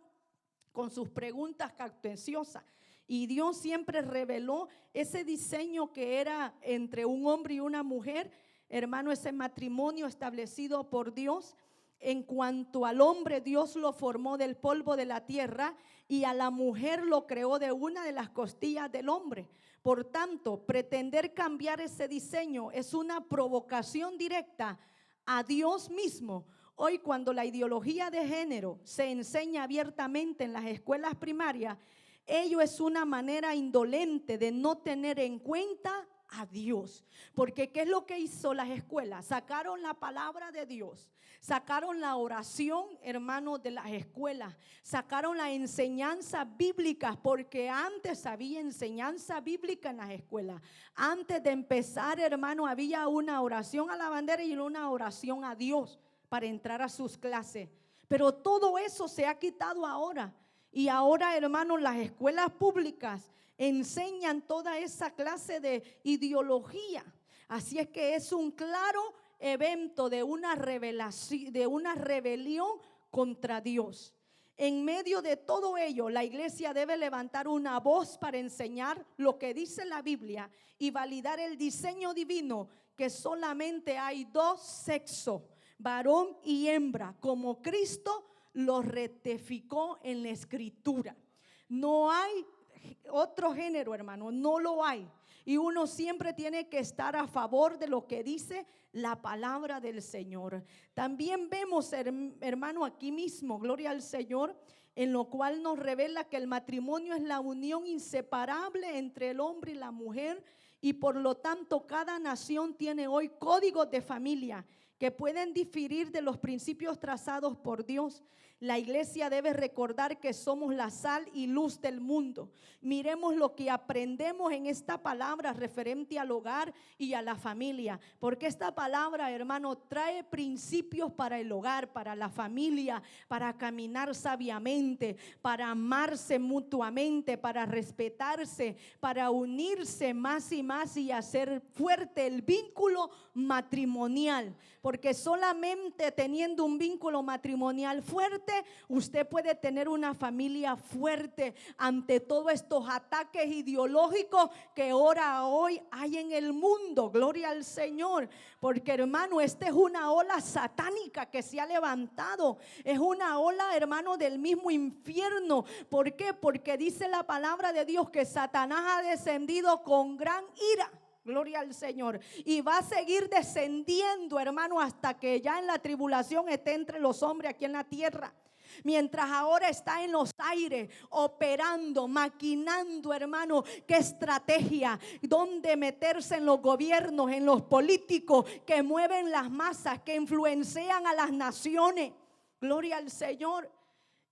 con sus preguntas capciosas. Y Dios siempre reveló ese diseño que era entre un hombre y una mujer, hermano, ese matrimonio establecido por Dios. En cuanto al hombre, Dios lo formó del polvo de la tierra y a la mujer lo creó de una de las costillas del hombre. Por tanto, pretender cambiar ese diseño es una provocación directa a Dios mismo. Hoy, cuando la ideología de género se enseña abiertamente en las escuelas primarias, ello es una manera indolente de no tener en cuenta a Dios. Porque ¿qué es lo que hizo las escuelas? Sacaron la palabra de Dios, sacaron la oración, hermano, de las escuelas, sacaron la enseñanza bíblica, porque antes había enseñanza bíblica en las escuelas. Antes de empezar, hermano, había una oración a la bandera y una oración a Dios para entrar a sus clases. Pero todo eso se ha quitado ahora. Y ahora, hermanos, las escuelas públicas enseñan toda esa clase de ideología. Así es que es un claro evento de una revelación, de una rebelión contra Dios. En medio de todo ello, la iglesia debe levantar una voz para enseñar lo que dice la Biblia y validar el diseño divino, que solamente hay dos sexos, varón y hembra, como Cristo lo rectificó en la escritura. No hay otro género, hermano, no lo hay. Y uno siempre tiene que estar a favor de lo que dice la palabra del Señor. También vemos, hermano, aquí mismo, gloria al Señor, en lo cual nos revela que el matrimonio es la unión inseparable entre el hombre y la mujer, y por lo tanto cada nación tiene hoy códigos de familia que pueden diferir de los principios trazados por Dios. La iglesia debe recordar que somos la sal y luz del mundo. Miremos lo que aprendemos en esta palabra referente al hogar y a la familia, porque esta palabra, hermano, trae principios para el hogar, para la familia, para caminar sabiamente, para amarse mutuamente, para respetarse, para unirse más y hacer fuerte el vínculo matrimonial. Porque solamente teniendo un vínculo matrimonial fuerte, usted puede tener una familia fuerte ante todos estos ataques ideológicos que ahora hoy hay en el mundo. Gloria al Señor. Porque, hermano, esta es una ola satánica que se ha levantado. Es una ola, hermano, del mismo infierno. ¿Por qué? Porque dice la palabra de Dios que Satanás ha descendido con gran ira. Gloria al Señor. Y va a seguir descendiendo, hermano, hasta que ya en la tribulación esté entre los hombres aquí en la tierra. Mientras ahora está en los aires, operando, maquinando, hermano, qué estrategia, dónde meterse en los gobiernos, en los políticos que mueven las masas, que influencian a las naciones. Gloria al Señor.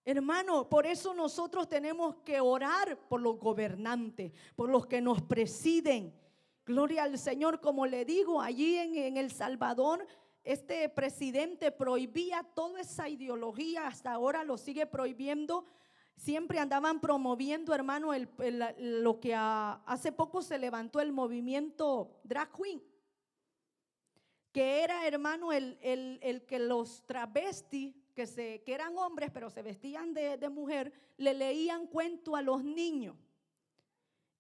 Hermano, por eso nosotros tenemos que orar por los gobernantes, por los que nos presiden. Gloria al Señor. Como le digo, allí en El Salvador, este presidente prohibía toda esa ideología, hasta ahora lo sigue prohibiendo. Siempre andaban promoviendo, hermano, lo que hace poco se levantó el movimiento drag queen, que era, hermano, el que los travestis, que eran hombres pero se vestían de mujer, le leían cuento a los niños.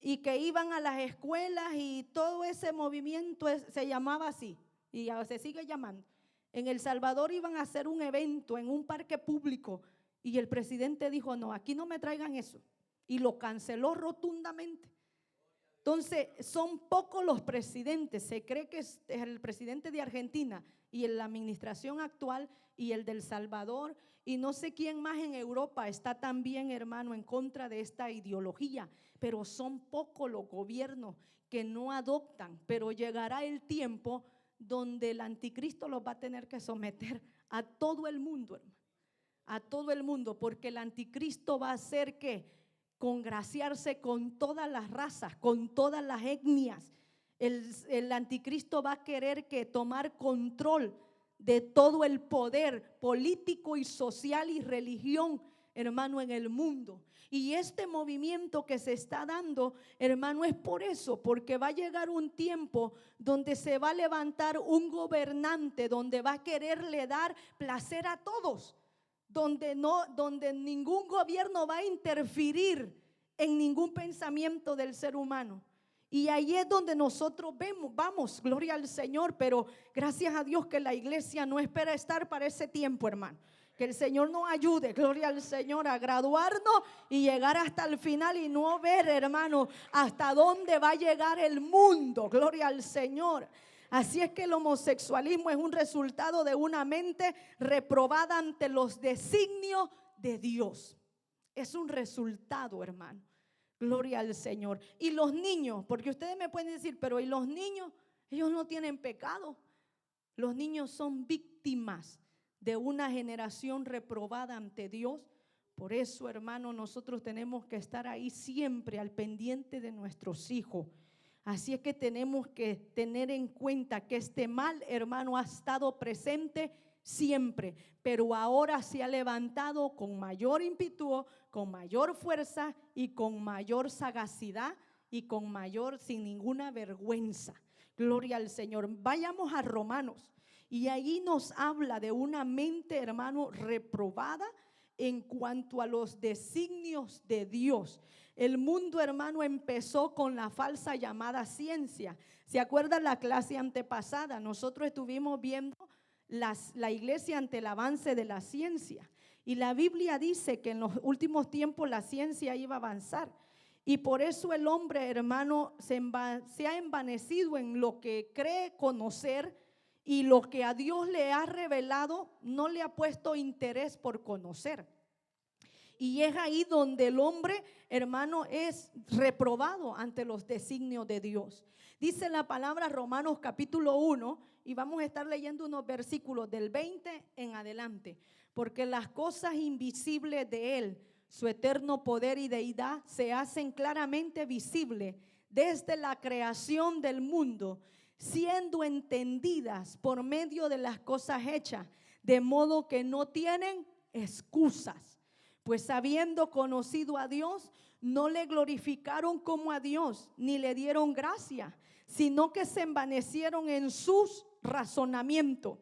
y que iban a las escuelas y todo ese movimiento se llamaba así y se sigue llamando. En El Salvador iban a hacer un evento en un parque público y el presidente dijo: no, aquí no me traigan eso, y lo canceló rotundamente. Entonces son pocos los presidentes, se cree que es el presidente de Argentina y en la administración actual y el del Salvador y no sé quién más en Europa está también, hermano, en contra de esta ideología, pero son pocos los gobiernos que no adoptan. Pero llegará el tiempo donde el anticristo los va a tener que someter a todo el mundo, hermano, a todo el mundo, porque el anticristo va a hacer que congraciarse con todas las razas, con todas las etnias. El anticristo va a querer que tomar control de todo el poder político y social y religión, hermano, en el mundo. Y este movimiento que se está dando, hermano, es por eso, porque va a llegar un tiempo donde se va a levantar un gobernante, donde va a quererle dar placer a todos, donde ningún gobierno va a interferir en ningún pensamiento del ser humano. Y ahí es donde nosotros vamos, gloria al Señor, pero gracias a Dios que la iglesia no espera estar para ese tiempo, hermano. Que el Señor nos ayude, gloria al Señor, a graduarnos y llegar hasta el final y no ver, hermano, hasta dónde va a llegar el mundo, gloria al Señor. Así es que el homosexualismo es un resultado de una mente reprobada ante los designios de Dios. Es un resultado, hermano. Gloria al Señor. Y los niños, porque ustedes me pueden decir, pero ¿y los niños? Ellos no tienen pecado. Los niños son víctimas de una generación reprobada ante Dios. Por eso, hermano, nosotros tenemos que estar ahí siempre al pendiente de nuestros hijos. Así es que tenemos que tener en cuenta que este mal, hermano, ha estado presente siempre, pero ahora se ha levantado con mayor ímpetu, con mayor fuerza y con mayor sagacidad y con mayor, sin ninguna vergüenza. Gloria al Señor. Vayamos a Romanos y ahí nos habla de una mente, hermano, reprobada en cuanto a los designios de Dios. El mundo, hermano, empezó con la falsa llamada ciencia. ¿Se acuerdan la clase antepasada? Nosotros estuvimos viendo la iglesia ante el avance de la ciencia. Y la Biblia dice que en los últimos tiempos la ciencia iba a avanzar. Y por eso el hombre, hermano, se ha envanecido en lo que cree conocer, y lo que a Dios le ha revelado no le ha puesto interés por conocer. Y es ahí donde el hombre, hermano, es reprobado ante los designios de Dios. Dice la palabra Romanos capítulo 1, y vamos a estar leyendo unos versículos del 20 en adelante. Porque las cosas invisibles de Él, su eterno poder y deidad, se hacen claramente visibles desde la creación del mundo, siendo entendidas por medio de las cosas hechas, de modo que no tienen excusas. Pues habiendo conocido a Dios, no le glorificaron como a Dios, ni le dieron gracia, sino que se envanecieron en sus razonamientos,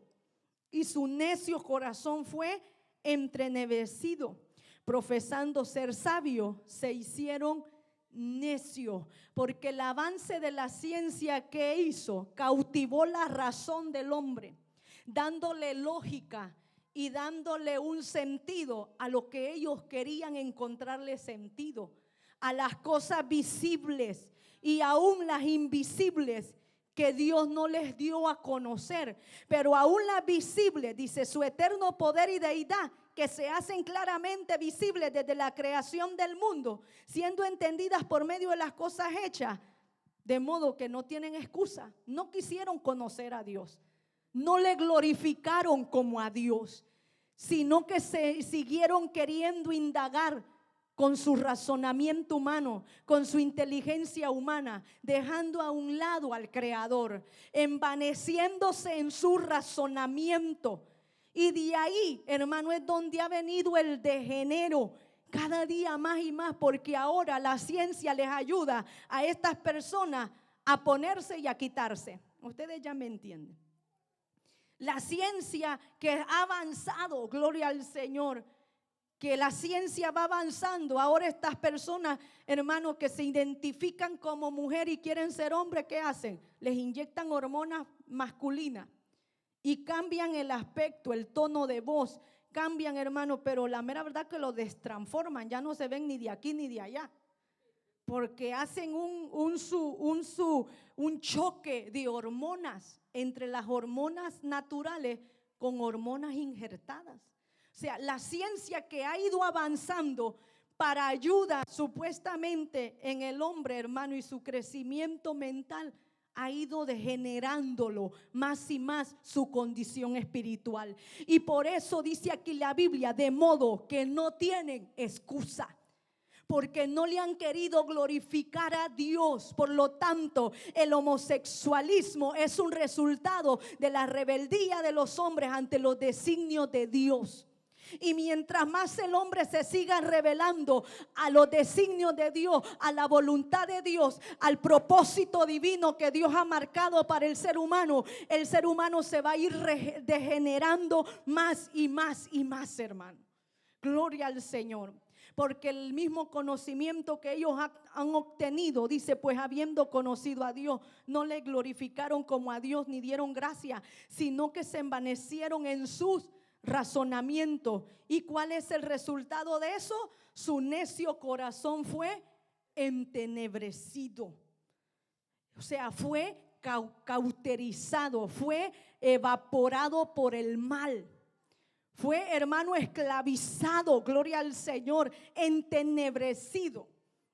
y su necio corazón fue entrenebrecido. Profesando ser sabios, se hicieron necios, porque el avance de la ciencia que hizo cautivó la razón del hombre, dándole lógica y dándole un sentido a lo que ellos querían encontrarle sentido, a las cosas visibles y aún las invisibles que Dios no les dio a conocer, pero aún las visibles, dice, su eterno poder y deidad, que se hacen claramente visibles desde la creación del mundo, siendo entendidas por medio de las cosas hechas, de modo que no tienen excusa. No quisieron conocer a Dios, no le glorificaron como a Dios, sino que se siguieron queriendo indagar con su razonamiento humano, con su inteligencia humana, dejando a un lado al Creador, envaneciéndose en su razonamiento. Y de ahí, hermano, es donde ha venido el degenero cada día más y más, porque ahora la ciencia les ayuda a estas personas a ponerse y a quitarse. Ustedes ya me entienden. La ciencia que ha avanzado, gloria al Señor, que la ciencia va avanzando. Ahora estas personas, hermanos, que se identifican como mujer y quieren ser hombre, ¿qué hacen? Les inyectan hormonas masculinas y cambian el aspecto, el tono de voz, cambian, hermano, pero la mera verdad que lo destransforman, ya no se ven ni de aquí ni de allá, porque hacen un choque de hormonas entre las hormonas naturales con hormonas injertadas. O sea, la ciencia que ha ido avanzando para ayuda supuestamente en el hombre, hermano, y su crecimiento mental, ha ido degenerándolo más y más su condición espiritual. Y por eso dice aquí la Biblia, de modo que no tienen excusa, porque no le han querido glorificar a Dios. Por lo tanto, el homosexualismo es un resultado de la rebeldía de los hombres ante los designios de Dios. Y mientras más el hombre se siga rebelando a los designios de Dios, a la voluntad de Dios, al propósito divino que Dios ha marcado para el ser humano se va a ir degenerando más y más y más, hermano. Gloria al Señor. Porque el mismo conocimiento que ellos han obtenido, dice, pues habiendo conocido a Dios, no le glorificaron como a Dios ni dieron gracia, sino que se envanecieron en sus razonamiento. ¿Y cuál es el resultado de eso? Su necio corazón fue entenebrecido. O sea, fue cauterizado, fue evaporado por el mal. Fue, hermano, esclavizado, gloria al Señor, entenebrecido.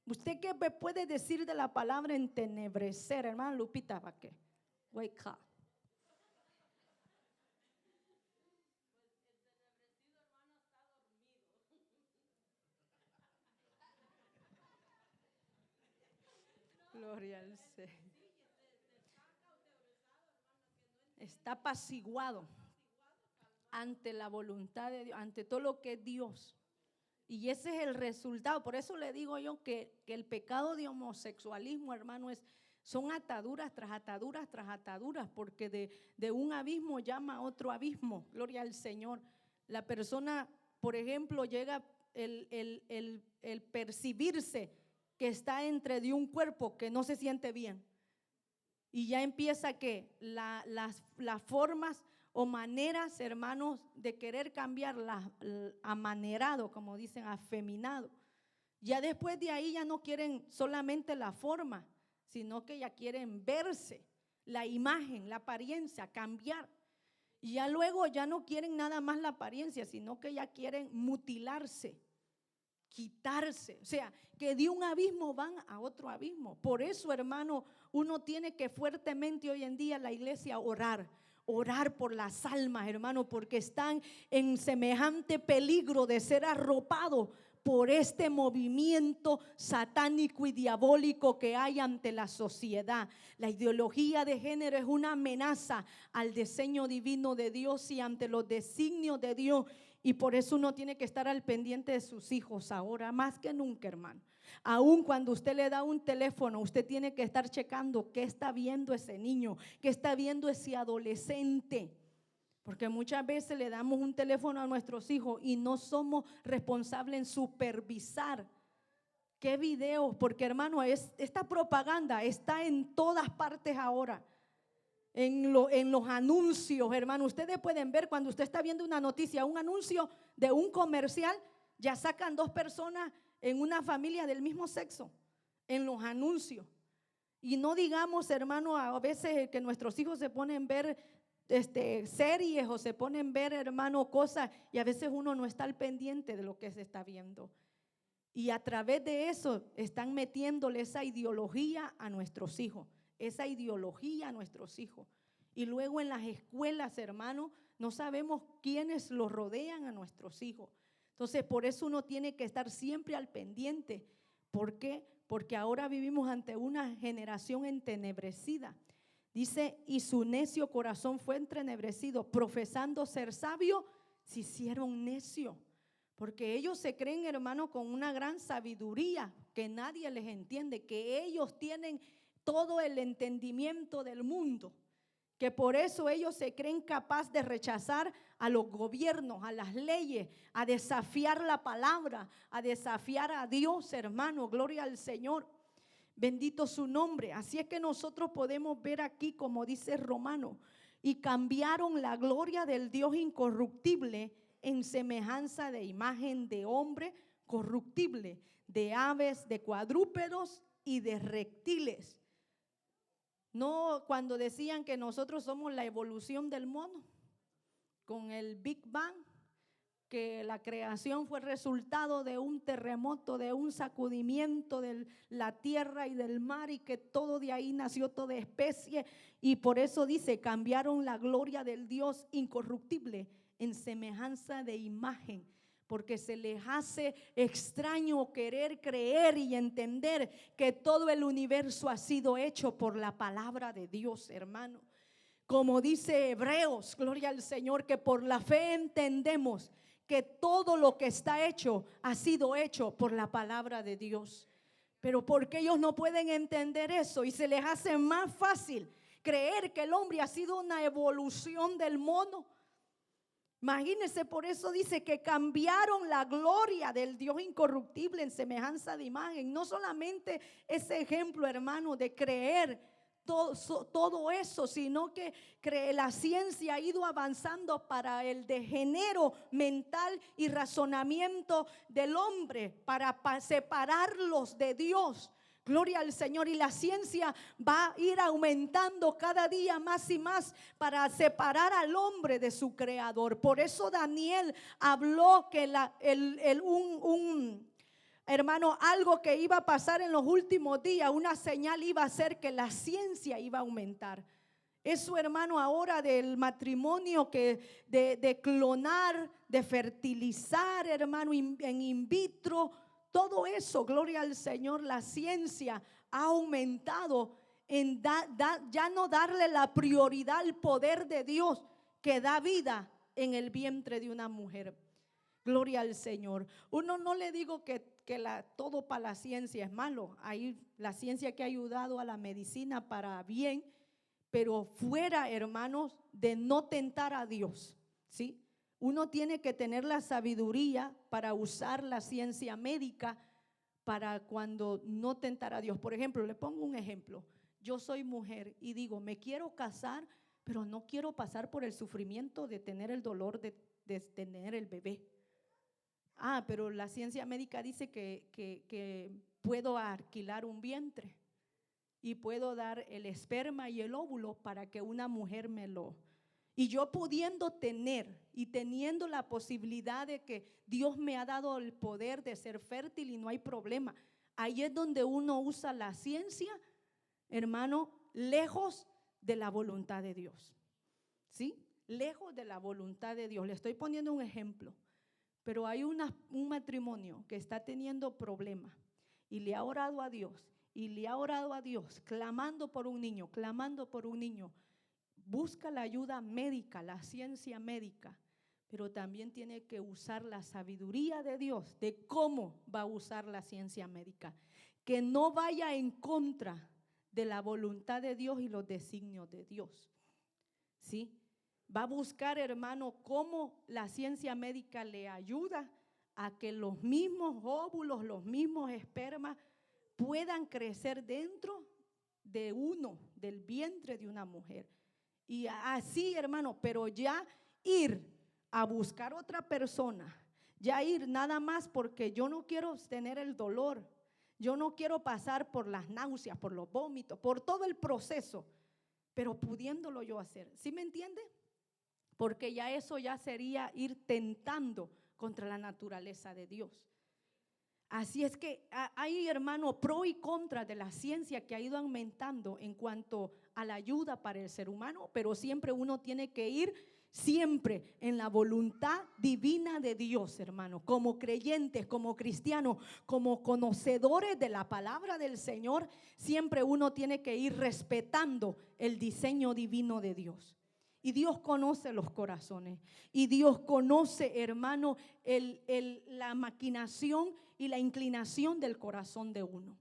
¿Usted qué me puede decir de la palabra entenebrecer, hermano Lupita? ¿Para qué? Wake up. Gloria al Señor. Está apaciguado ante la voluntad de Dios, ante todo lo que es Dios. Y ese es el resultado. Por eso le digo yo que el pecado de homosexualismo, hermano, son ataduras tras ataduras tras ataduras, porque de un abismo llama a otro abismo. Gloria al Señor. La persona, por ejemplo, llega el percibirse que está entre de un cuerpo que no se siente bien. Y ya empieza que las formas o maneras, hermanos, de querer cambiarlas, amanerado, como dicen, afeminado. Ya después de ahí ya no quieren solamente la forma, sino que ya quieren verse, la imagen, la apariencia, cambiar. Y ya luego ya no quieren nada más la apariencia, sino que ya quieren mutilarse, quitarse. O sea, que de un abismo van a otro abismo. Por eso, hermano, uno tiene que fuertemente hoy en día la iglesia orar por las almas, hermano, porque están en semejante peligro de ser arropados por este movimiento satánico y diabólico que hay ante la sociedad. La ideología de género es una amenaza al diseño divino de Dios y ante los designios de Dios. Y por eso uno tiene que estar al pendiente de sus hijos ahora, más que nunca, hermano. Aún cuando usted le da un teléfono, usted tiene que estar checando qué está viendo ese niño, qué está viendo ese adolescente. Porque muchas veces le damos un teléfono a nuestros hijos y no somos responsables en supervisar qué videos. Porque, hermano, esta propaganda está en todas partes ahora. En los anuncios, hermano, ustedes pueden ver cuando usted está viendo una noticia, un anuncio de un comercial, ya sacan dos personas en una familia del mismo sexo, en los anuncios. Y no digamos, hermano, a veces que nuestros hijos se ponen a ver series o se ponen a ver, hermano, cosas, y a veces uno no está al pendiente de lo que se está viendo. Y a través de eso están metiéndole esa ideología a nuestros hijos. Esa ideología a nuestros hijos. Y luego en las escuelas, hermano, no sabemos quiénes los rodean a nuestros hijos. Entonces, por eso uno tiene que estar siempre al pendiente. ¿Por qué? Porque ahora vivimos ante una generación entenebrecida. Dice, y su necio corazón fue entenebrecido, profesando ser sabio, se hicieron necio. Porque ellos se creen, hermano, con una gran sabiduría que nadie les entiende, que ellos tienen todo el entendimiento del mundo, que por eso ellos se creen capaces de rechazar a los gobiernos, a las leyes, a desafiar la palabra, a desafiar a Dios, hermano. Gloria al Señor. Bendito su nombre. Así es que nosotros podemos ver aquí, como dice Romano, y cambiaron la gloria del Dios incorruptible en semejanza de imagen de hombre corruptible, de aves, de cuadrúpedos y de reptiles. No, cuando decían que nosotros somos la evolución del mono, con el Big Bang, que la creación fue resultado de un terremoto, de un sacudimiento de la tierra y del mar, y que todo de ahí nació toda especie, y por eso dice, cambiaron la gloria del Dios incorruptible en semejanza de imagen, porque se les hace extraño querer creer y entender que todo el universo ha sido hecho por la palabra de Dios, hermano. Como dice Hebreos, gloria al Señor, que por la fe entendemos que todo lo que está hecho ha sido hecho por la palabra de Dios. Pero porque ellos no pueden entender eso y se les hace más fácil creer que el hombre ha sido una evolución del mono. Imagínense, por eso dice que cambiaron la gloria del Dios incorruptible en semejanza de imagen. No solamente ese ejemplo, hermano, de creer todo eso, sino que la ciencia ha ido avanzando para el degenero mental y razonamiento del hombre, para separarlos de Dios. Gloria al Señor. Y la ciencia va a ir aumentando cada día más y más para separar al hombre de su creador. Por eso Daniel habló que hermano, algo que iba a pasar en los últimos días, una señal iba a ser que la ciencia iba a aumentar. Eso, hermano, ahora del matrimonio, que de clonar, de fertilizar, hermano, en in vitro, todo eso, gloria al Señor, la ciencia ha aumentado en ya no darle la prioridad al poder de Dios que da vida en el vientre de una mujer. Gloria al Señor. Uno, no le digo que todo para la ciencia es malo. Hay la ciencia que ha ayudado a la medicina para bien, pero fuera, hermanos, de no tentar a Dios, ¿sí? Uno tiene que tener la sabiduría para usar la ciencia médica para cuando no tentar a Dios. Por ejemplo, le pongo un ejemplo. Yo soy mujer y digo, me quiero casar, pero no quiero pasar por el sufrimiento de tener el dolor de tener el bebé. Pero la ciencia médica dice que puedo alquilar un vientre y puedo dar el esperma y el óvulo para que una mujer me lo... Y yo pudiendo tener y teniendo la posibilidad de que Dios me ha dado el poder de ser fértil y no hay problema. Ahí es donde uno usa la ciencia, hermano, lejos de la voluntad de Dios. ¿Sí? Lejos de la voluntad de Dios. Le estoy poniendo un ejemplo. Pero hay un matrimonio que está teniendo problemas y le ha orado a Dios y le ha orado a Dios, clamando por un niño, clamando por un niño. Busca la ayuda médica, la ciencia médica, pero también tiene que usar la sabiduría de Dios de cómo va a usar la ciencia médica, que no vaya en contra de la voluntad de Dios y los designios de Dios. ¿Sí? Va a buscar, hermano, cómo la ciencia médica le ayuda a que los mismos óvulos, los mismos espermas puedan crecer dentro de del vientre de una mujer. Y así, hermano, pero ya ir a buscar otra persona, ya ir nada más porque yo no quiero tener el dolor, yo no quiero pasar por las náuseas, por los vómitos, por todo el proceso, pero pudiéndolo yo hacer. ¿Sí me entiende? Porque ya eso ya sería ir tentando contra la naturaleza de Dios. Así es que hay, hermano, pro y contra de la ciencia que ha ido aumentando en cuanto a la ayuda para el ser humano, pero siempre uno tiene que ir siempre en la voluntad divina de Dios, hermano, como creyentes, como cristianos, como conocedores de la palabra del Señor, siempre uno tiene que ir respetando el diseño divino de Dios. Y Dios conoce los corazones. Y Dios conoce, hermano, la maquinación y la inclinación del corazón de uno.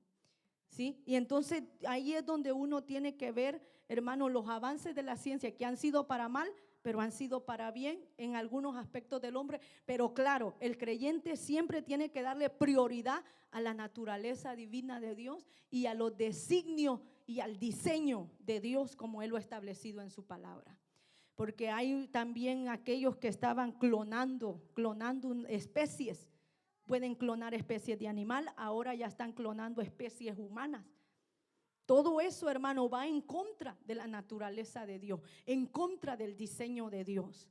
¿sí? Y entonces ahí es donde uno tiene que ver, hermano, los avances de la ciencia que han sido para mal, pero han sido para bien en algunos aspectos del hombre. Pero claro, el creyente siempre tiene que darle prioridad a la naturaleza divina de Dios y a los designios y al diseño de Dios como Él lo ha establecido en su palabra. Porque hay también aquellos que estaban clonando especies. Pueden clonar especies de animal, ahora ya están clonando especies humanas. Todo eso, hermano, va en contra de la naturaleza de Dios, en contra del diseño de Dios.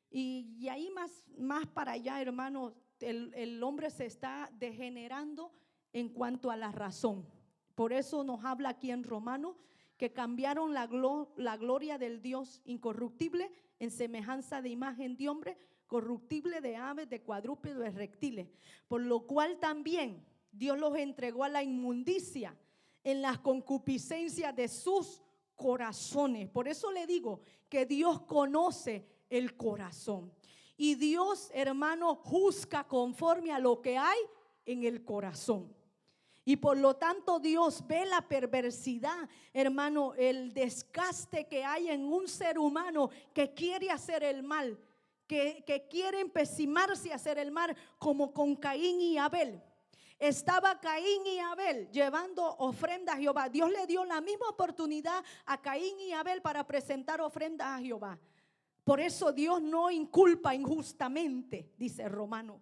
Y ahí más para allá, hermano, el hombre se está degenerando en cuanto a la razón. Por eso nos habla aquí en Romanos que cambiaron la gloria del Dios incorruptible en semejanza de imagen de hombre, corruptible, de aves, de cuadrúpedos, de reptiles. Por lo cual también Dios los entregó a la inmundicia en las concupiscencias de sus corazones. Por eso le digo que Dios conoce el corazón. Y Dios, hermano, juzga conforme a lo que hay en el corazón. Y por lo tanto Dios ve la perversidad, hermano, el desgaste que hay en un ser humano que quiere hacer el mal, que quiere empecimarse a hacer el mal, como con Caín y Abel. Estaba Caín y Abel llevando ofrendas a Jehová. Dios le dio la misma oportunidad a Caín y Abel para presentar ofrendas a Jehová. Por eso Dios no inculpa injustamente, dice Romano.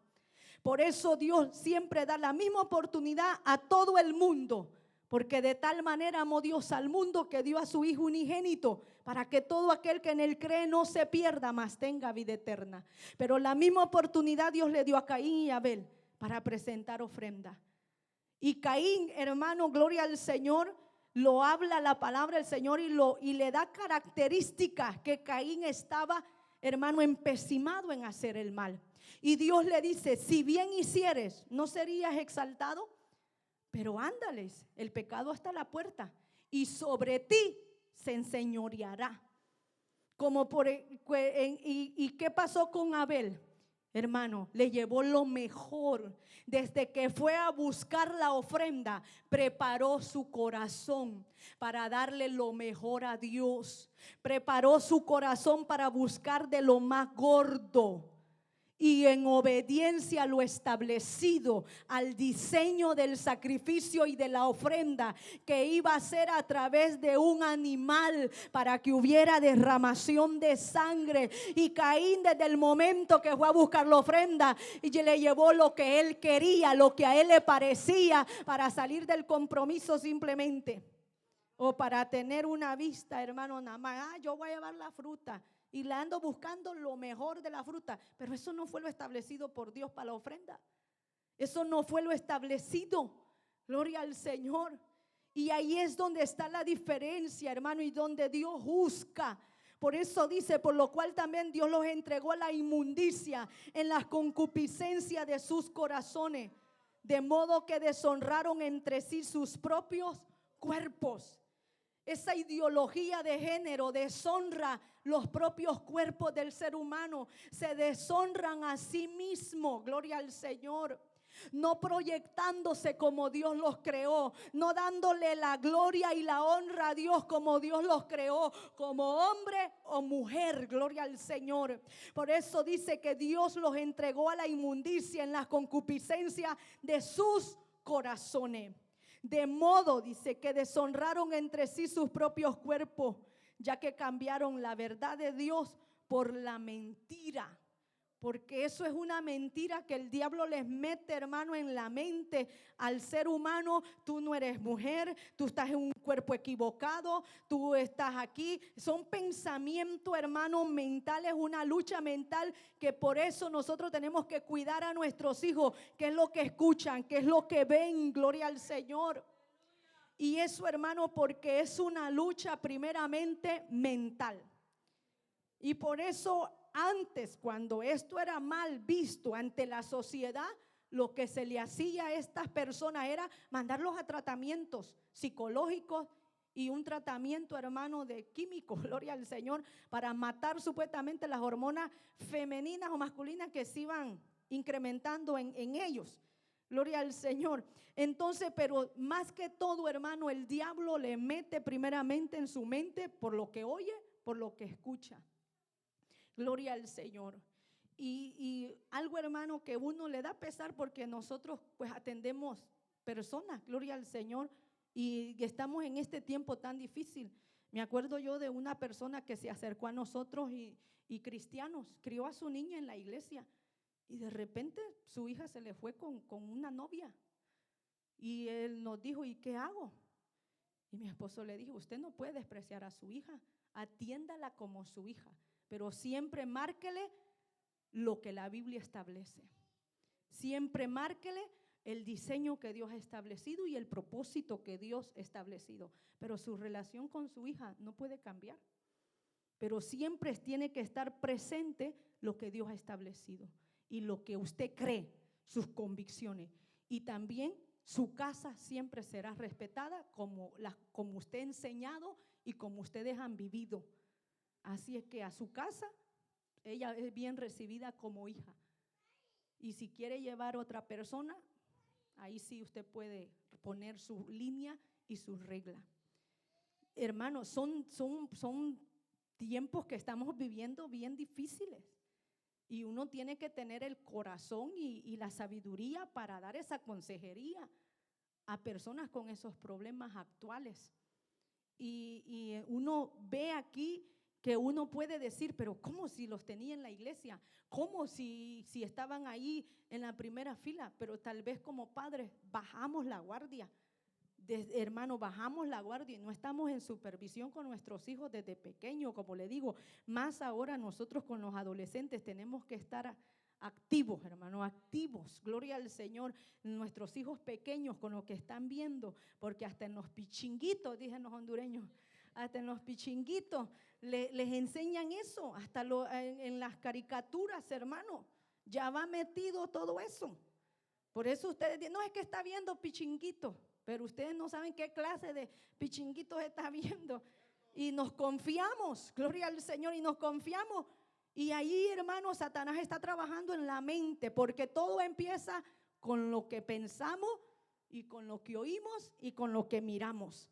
Por eso Dios siempre da la misma oportunidad a todo el mundo. Porque de tal manera amó Dios al mundo que dio a su Hijo unigénito, para que todo aquel que en él cree no se pierda, mas tenga vida eterna. Pero la misma oportunidad Dios le dio a Caín y Abel para presentar ofrenda. Y Caín, hermano, gloria al Señor, lo habla la palabra del Señor y le da características que Caín estaba, hermano, empecinado en hacer el mal. Y Dios le dice: si bien hicieres, ¿no serías exaltado? Pero ándales, el pecado está a la puerta y sobre ti se enseñoreará. ¿Y qué pasó con Abel? Hermano, le llevó lo mejor. Desde que fue a buscar la ofrenda, preparó su corazón para darle lo mejor a Dios. Preparó su corazón para buscar de lo más gordo. Y en obediencia a lo establecido, al diseño del sacrificio y de la ofrenda que iba a ser a través de un animal para que hubiera derramación de sangre. Y Caín, desde el momento que fue a buscar la ofrenda, y le llevó lo que él quería, lo que a él le parecía, para salir del compromiso simplemente, o para tener una vista, hermano, nada más. Yo voy a llevar la fruta y le ando buscando lo mejor de la fruta. Pero eso no fue lo establecido por Dios para la ofrenda. Eso no fue lo establecido. Gloria al Señor. Y ahí es donde está la diferencia, hermano, y donde Dios juzga. Por eso dice: por lo cual también Dios los entregó a la inmundicia en las concupiscencias de sus corazones, de modo que deshonraron entre sí sus propios cuerpos. Esa ideología de género deshonra los propios cuerpos del ser humano. Se deshonran a sí mismos, gloria al Señor. No proyectándose como Dios los creó, no dándole la gloria y la honra a Dios como Dios los creó, como hombre o mujer, gloria al Señor. Por eso dice que Dios los entregó a la inmundicia en las concupiscencias de sus corazones. De modo, dice, que deshonraron entre sí sus propios cuerpos, ya que cambiaron la verdad de Dios por la mentira. Porque eso es una mentira que el diablo les mete, hermano, en la mente al ser humano. Tú no eres mujer, tú estás en un cuerpo equivocado, tú estás aquí. Son pensamientos, hermano, mentales, una lucha mental, que por eso nosotros tenemos que cuidar a nuestros hijos. ¿Qué es lo que escuchan? ¿Qué es lo que ven? Gloria al Señor. Y eso, hermano, porque es una lucha primeramente mental. Y por eso antes, cuando esto era mal visto ante la sociedad, lo que se le hacía a estas personas era mandarlos a tratamientos psicológicos y un tratamiento, hermano, de químicos, gloria al Señor, para matar supuestamente las hormonas femeninas o masculinas que se iban incrementando en ellos. Gloria al Señor. Entonces, pero más que todo, hermano, el diablo le mete primeramente en su mente por lo que oye, por lo que escucha. Gloria al Señor. Y algo, hermano, que uno le da pesar porque nosotros pues atendemos personas, gloria al Señor, y estamos en este tiempo tan difícil. Me acuerdo yo de una persona que se acercó a nosotros y cristianos, crió a su niña en la iglesia y de repente su hija se le fue con una novia y él nos dijo, ¿y qué hago? Y mi esposo le dijo, usted no puede despreciar a su hija, atiéndala como su hija, pero siempre márquele lo que la Biblia establece. Siempre márquele el diseño que Dios ha establecido y el propósito que Dios ha establecido. Pero su relación con su hija no puede cambiar. Pero siempre tiene que estar presente lo que Dios ha establecido y lo que usted cree, sus convicciones. Y también su casa siempre será respetada como usted ha enseñado y como ustedes han vivido. Así es que a su casa ella es bien recibida como hija. Y si quiere llevar otra persona, ahí sí usted puede poner su línea y sus reglas. Hermanos, son tiempos que estamos viviendo bien difíciles. Y uno tiene que tener el corazón y la sabiduría para dar esa consejería a personas con esos problemas actuales. Y uno ve aquí que uno puede decir, pero ¿cómo si los tenía en la iglesia? ¿Cómo si estaban ahí en la primera fila? Pero tal vez como padres bajamos la guardia. Hermano, bajamos la guardia y no estamos en supervisión con nuestros hijos desde pequeños, como le digo. Más ahora nosotros con los adolescentes tenemos que estar activos, hermano, activos. Gloria al Señor. Nuestros hijos pequeños con lo que están viendo, porque hasta en los pichinguitos, dicen los hondureños, hasta en los pichinguitos les enseñan eso, hasta en las caricaturas, hermano, ya va metido todo eso. Por eso ustedes dicen, no, es que está viendo pichinguitos, pero ustedes no saben qué clase de pichinguitos está viendo. Y nos confiamos, gloria al Señor, y nos confiamos. Y ahí, hermano, Satanás está trabajando en la mente, porque todo empieza con lo que pensamos y con lo que oímos y con lo que miramos.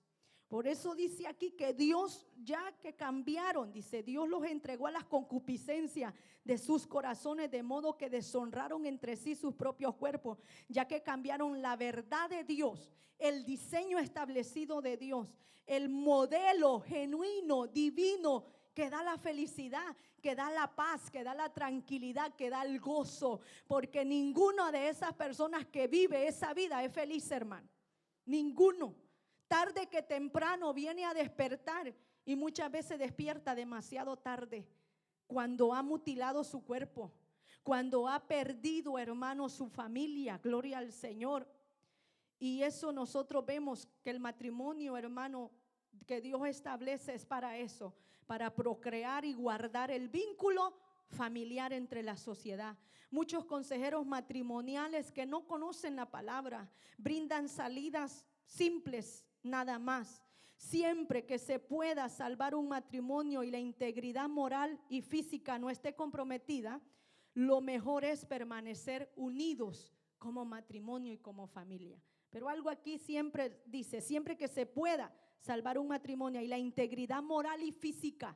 Por eso dice aquí que Dios, ya que cambiaron, dice, Dios los entregó a las concupiscencias de sus corazones, de modo que deshonraron entre sí sus propios cuerpos, ya que cambiaron la verdad de Dios, el diseño establecido de Dios, el modelo genuino, divino, que da la felicidad, que da la paz, que da la tranquilidad, que da el gozo, porque ninguna de esas personas que vive esa vida es feliz, hermano. Ninguno. Tarde que temprano viene a despertar y muchas veces despierta demasiado tarde, cuando ha mutilado su cuerpo, cuando ha perdido, hermano, su familia, gloria al Señor. Y eso nosotros vemos que el matrimonio, hermano, que Dios establece es para eso, para procrear y guardar el vínculo familiar entre la sociedad. Muchos consejeros matrimoniales que no conocen la palabra brindan salidas simples nada más. Siempre que se pueda salvar un matrimonio y la integridad moral y física no esté comprometida, lo mejor es permanecer unidos como matrimonio y como familia. Pero algo aquí siempre dice, siempre que se pueda salvar un matrimonio y la integridad moral y física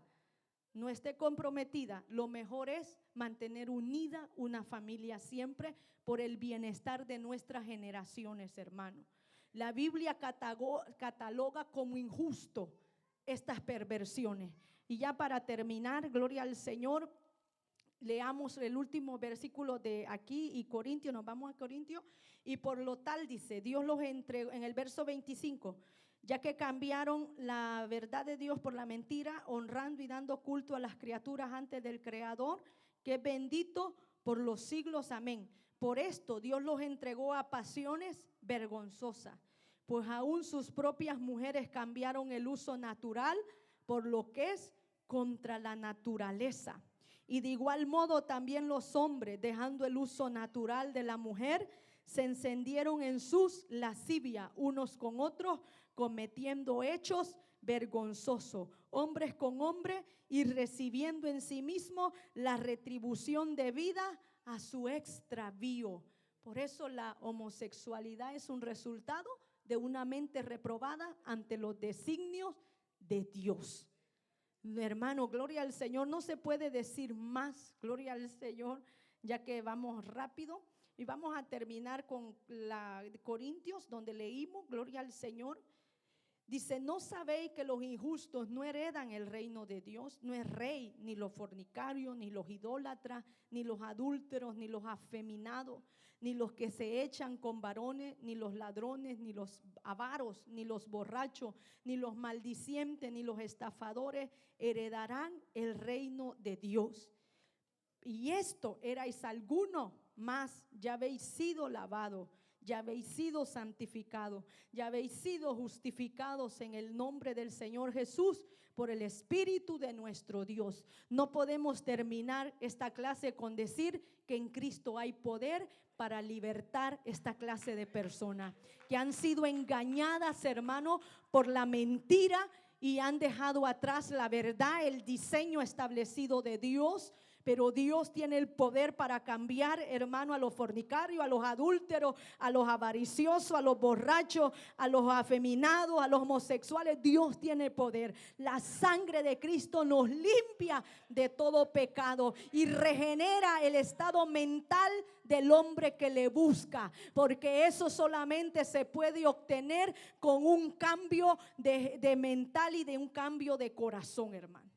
no esté comprometida, lo mejor es mantener unida una familia siempre por el bienestar de nuestras generaciones, hermano. La Biblia cataloga como injusto estas perversiones. Y ya para terminar, gloria al Señor, leamos el último versículo de aquí y Corintios, nos vamos a Corintios. Y por lo tal dice, Dios los entregó, en el verso 25, ya que cambiaron la verdad de Dios por la mentira, honrando y dando culto a las criaturas antes del Creador, que es bendito por los siglos, amén. Por esto Dios los entregó a pasiones vergonzosas, pues aún sus propias mujeres cambiaron el uso natural por lo que es contra la naturaleza. Y de igual modo también los hombres, dejando el uso natural de la mujer, se encendieron en sus lascivias unos con otros, cometiendo hechos vergonzosos, hombres con hombres, y recibiendo en sí mismo la retribución debida a su extravío. Por eso la homosexualidad es un resultado de una mente reprobada ante los designios de Dios. Hermano, gloria al Señor, no se puede decir más, gloria al Señor, ya que vamos rápido y vamos a terminar con la Corintios, donde leímos, gloria al Señor. Dice, ¿no sabéis que los injustos no heredan el reino de Dios? No es rey, ni los fornicarios, ni los idólatras, ni los adúlteros, ni los afeminados, ni los que se echan con varones, ni los ladrones, ni los avaros, ni los borrachos, ni los maldicientes, ni los estafadores heredarán el reino de Dios. Y esto erais alguno, más ya habéis sido lavados, ya habéis sido santificados, ya habéis sido justificados en el nombre del Señor Jesús por el Espíritu de nuestro Dios. No podemos terminar esta clase con decir que en Cristo hay poder para libertar esta clase de personas que han sido engañadas, hermano, por la mentira y han dejado atrás la verdad, el diseño establecido de Dios. Pero Dios tiene el poder para cambiar, hermano, a los fornicarios, a los adúlteros, a los avariciosos, a los borrachos, a los afeminados, a los homosexuales. Dios tiene poder. La sangre de Cristo nos limpia de todo pecado y regenera el estado mental del hombre que le busca, porque eso solamente se puede obtener con un cambio de mental y de un cambio de corazón, hermano.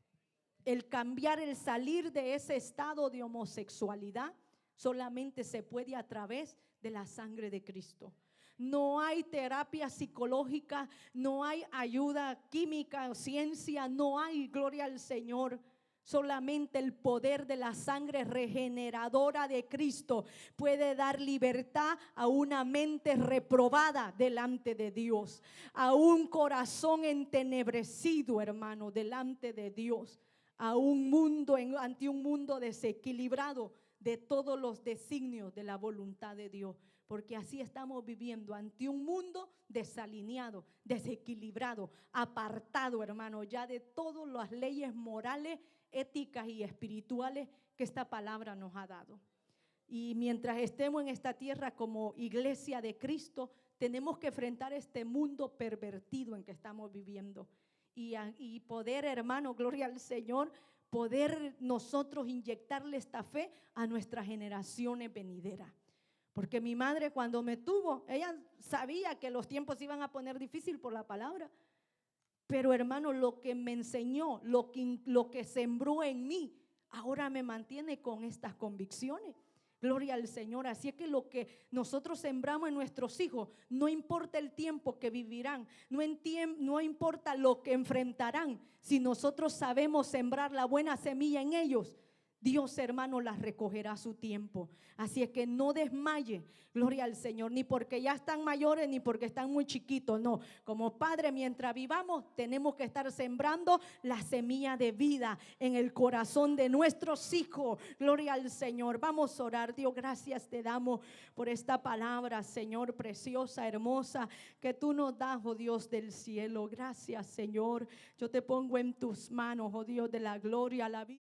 El cambiar, el salir de ese estado de homosexualidad solamente se puede a través de la sangre de Cristo. No hay terapia psicológica, no hay ayuda química o ciencia, no hay, gloria al Señor. Solamente el poder de la sangre regeneradora de Cristo puede dar libertad a una mente reprobada delante de Dios, a un corazón entenebrecido, hermano, delante de Dios. A un mundo, ante un mundo desequilibrado de todos los designios de la voluntad de Dios, porque así estamos viviendo ante un mundo desalineado, desequilibrado, apartado, hermano, ya de todas las leyes morales, éticas y espirituales que esta palabra nos ha dado. Y mientras estemos en esta tierra como iglesia de Cristo, tenemos que enfrentar este mundo pervertido en que estamos viviendo. Y poder, hermano, gloria al Señor, poder nosotros inyectarle esta fe a nuestras generaciones venideras. Porque mi madre cuando me tuvo, ella sabía que los tiempos iban a poner difícil por la palabra. Pero hermano, lo que me enseñó, lo que sembró en mí, ahora me mantiene con estas convicciones. Gloria al Señor. Así es que lo que nosotros sembramos en nuestros hijos, no importa el tiempo que vivirán, no importa lo que enfrentarán, si nosotros sabemos sembrar la buena semilla en ellos, Dios, hermano, las recogerá a su tiempo. Así es que no desmaye, gloria al Señor, ni porque ya están mayores, ni porque están muy chiquitos, no. Como padre, mientras vivamos, tenemos que estar sembrando la semilla de vida en el corazón de nuestros hijos. Gloria al Señor. Vamos a orar. Dios, gracias te damos por esta palabra, Señor, preciosa, hermosa, que tú nos das, oh Dios del cielo. Gracias, Señor. Yo te pongo en tus manos, oh Dios de la gloria, la vida.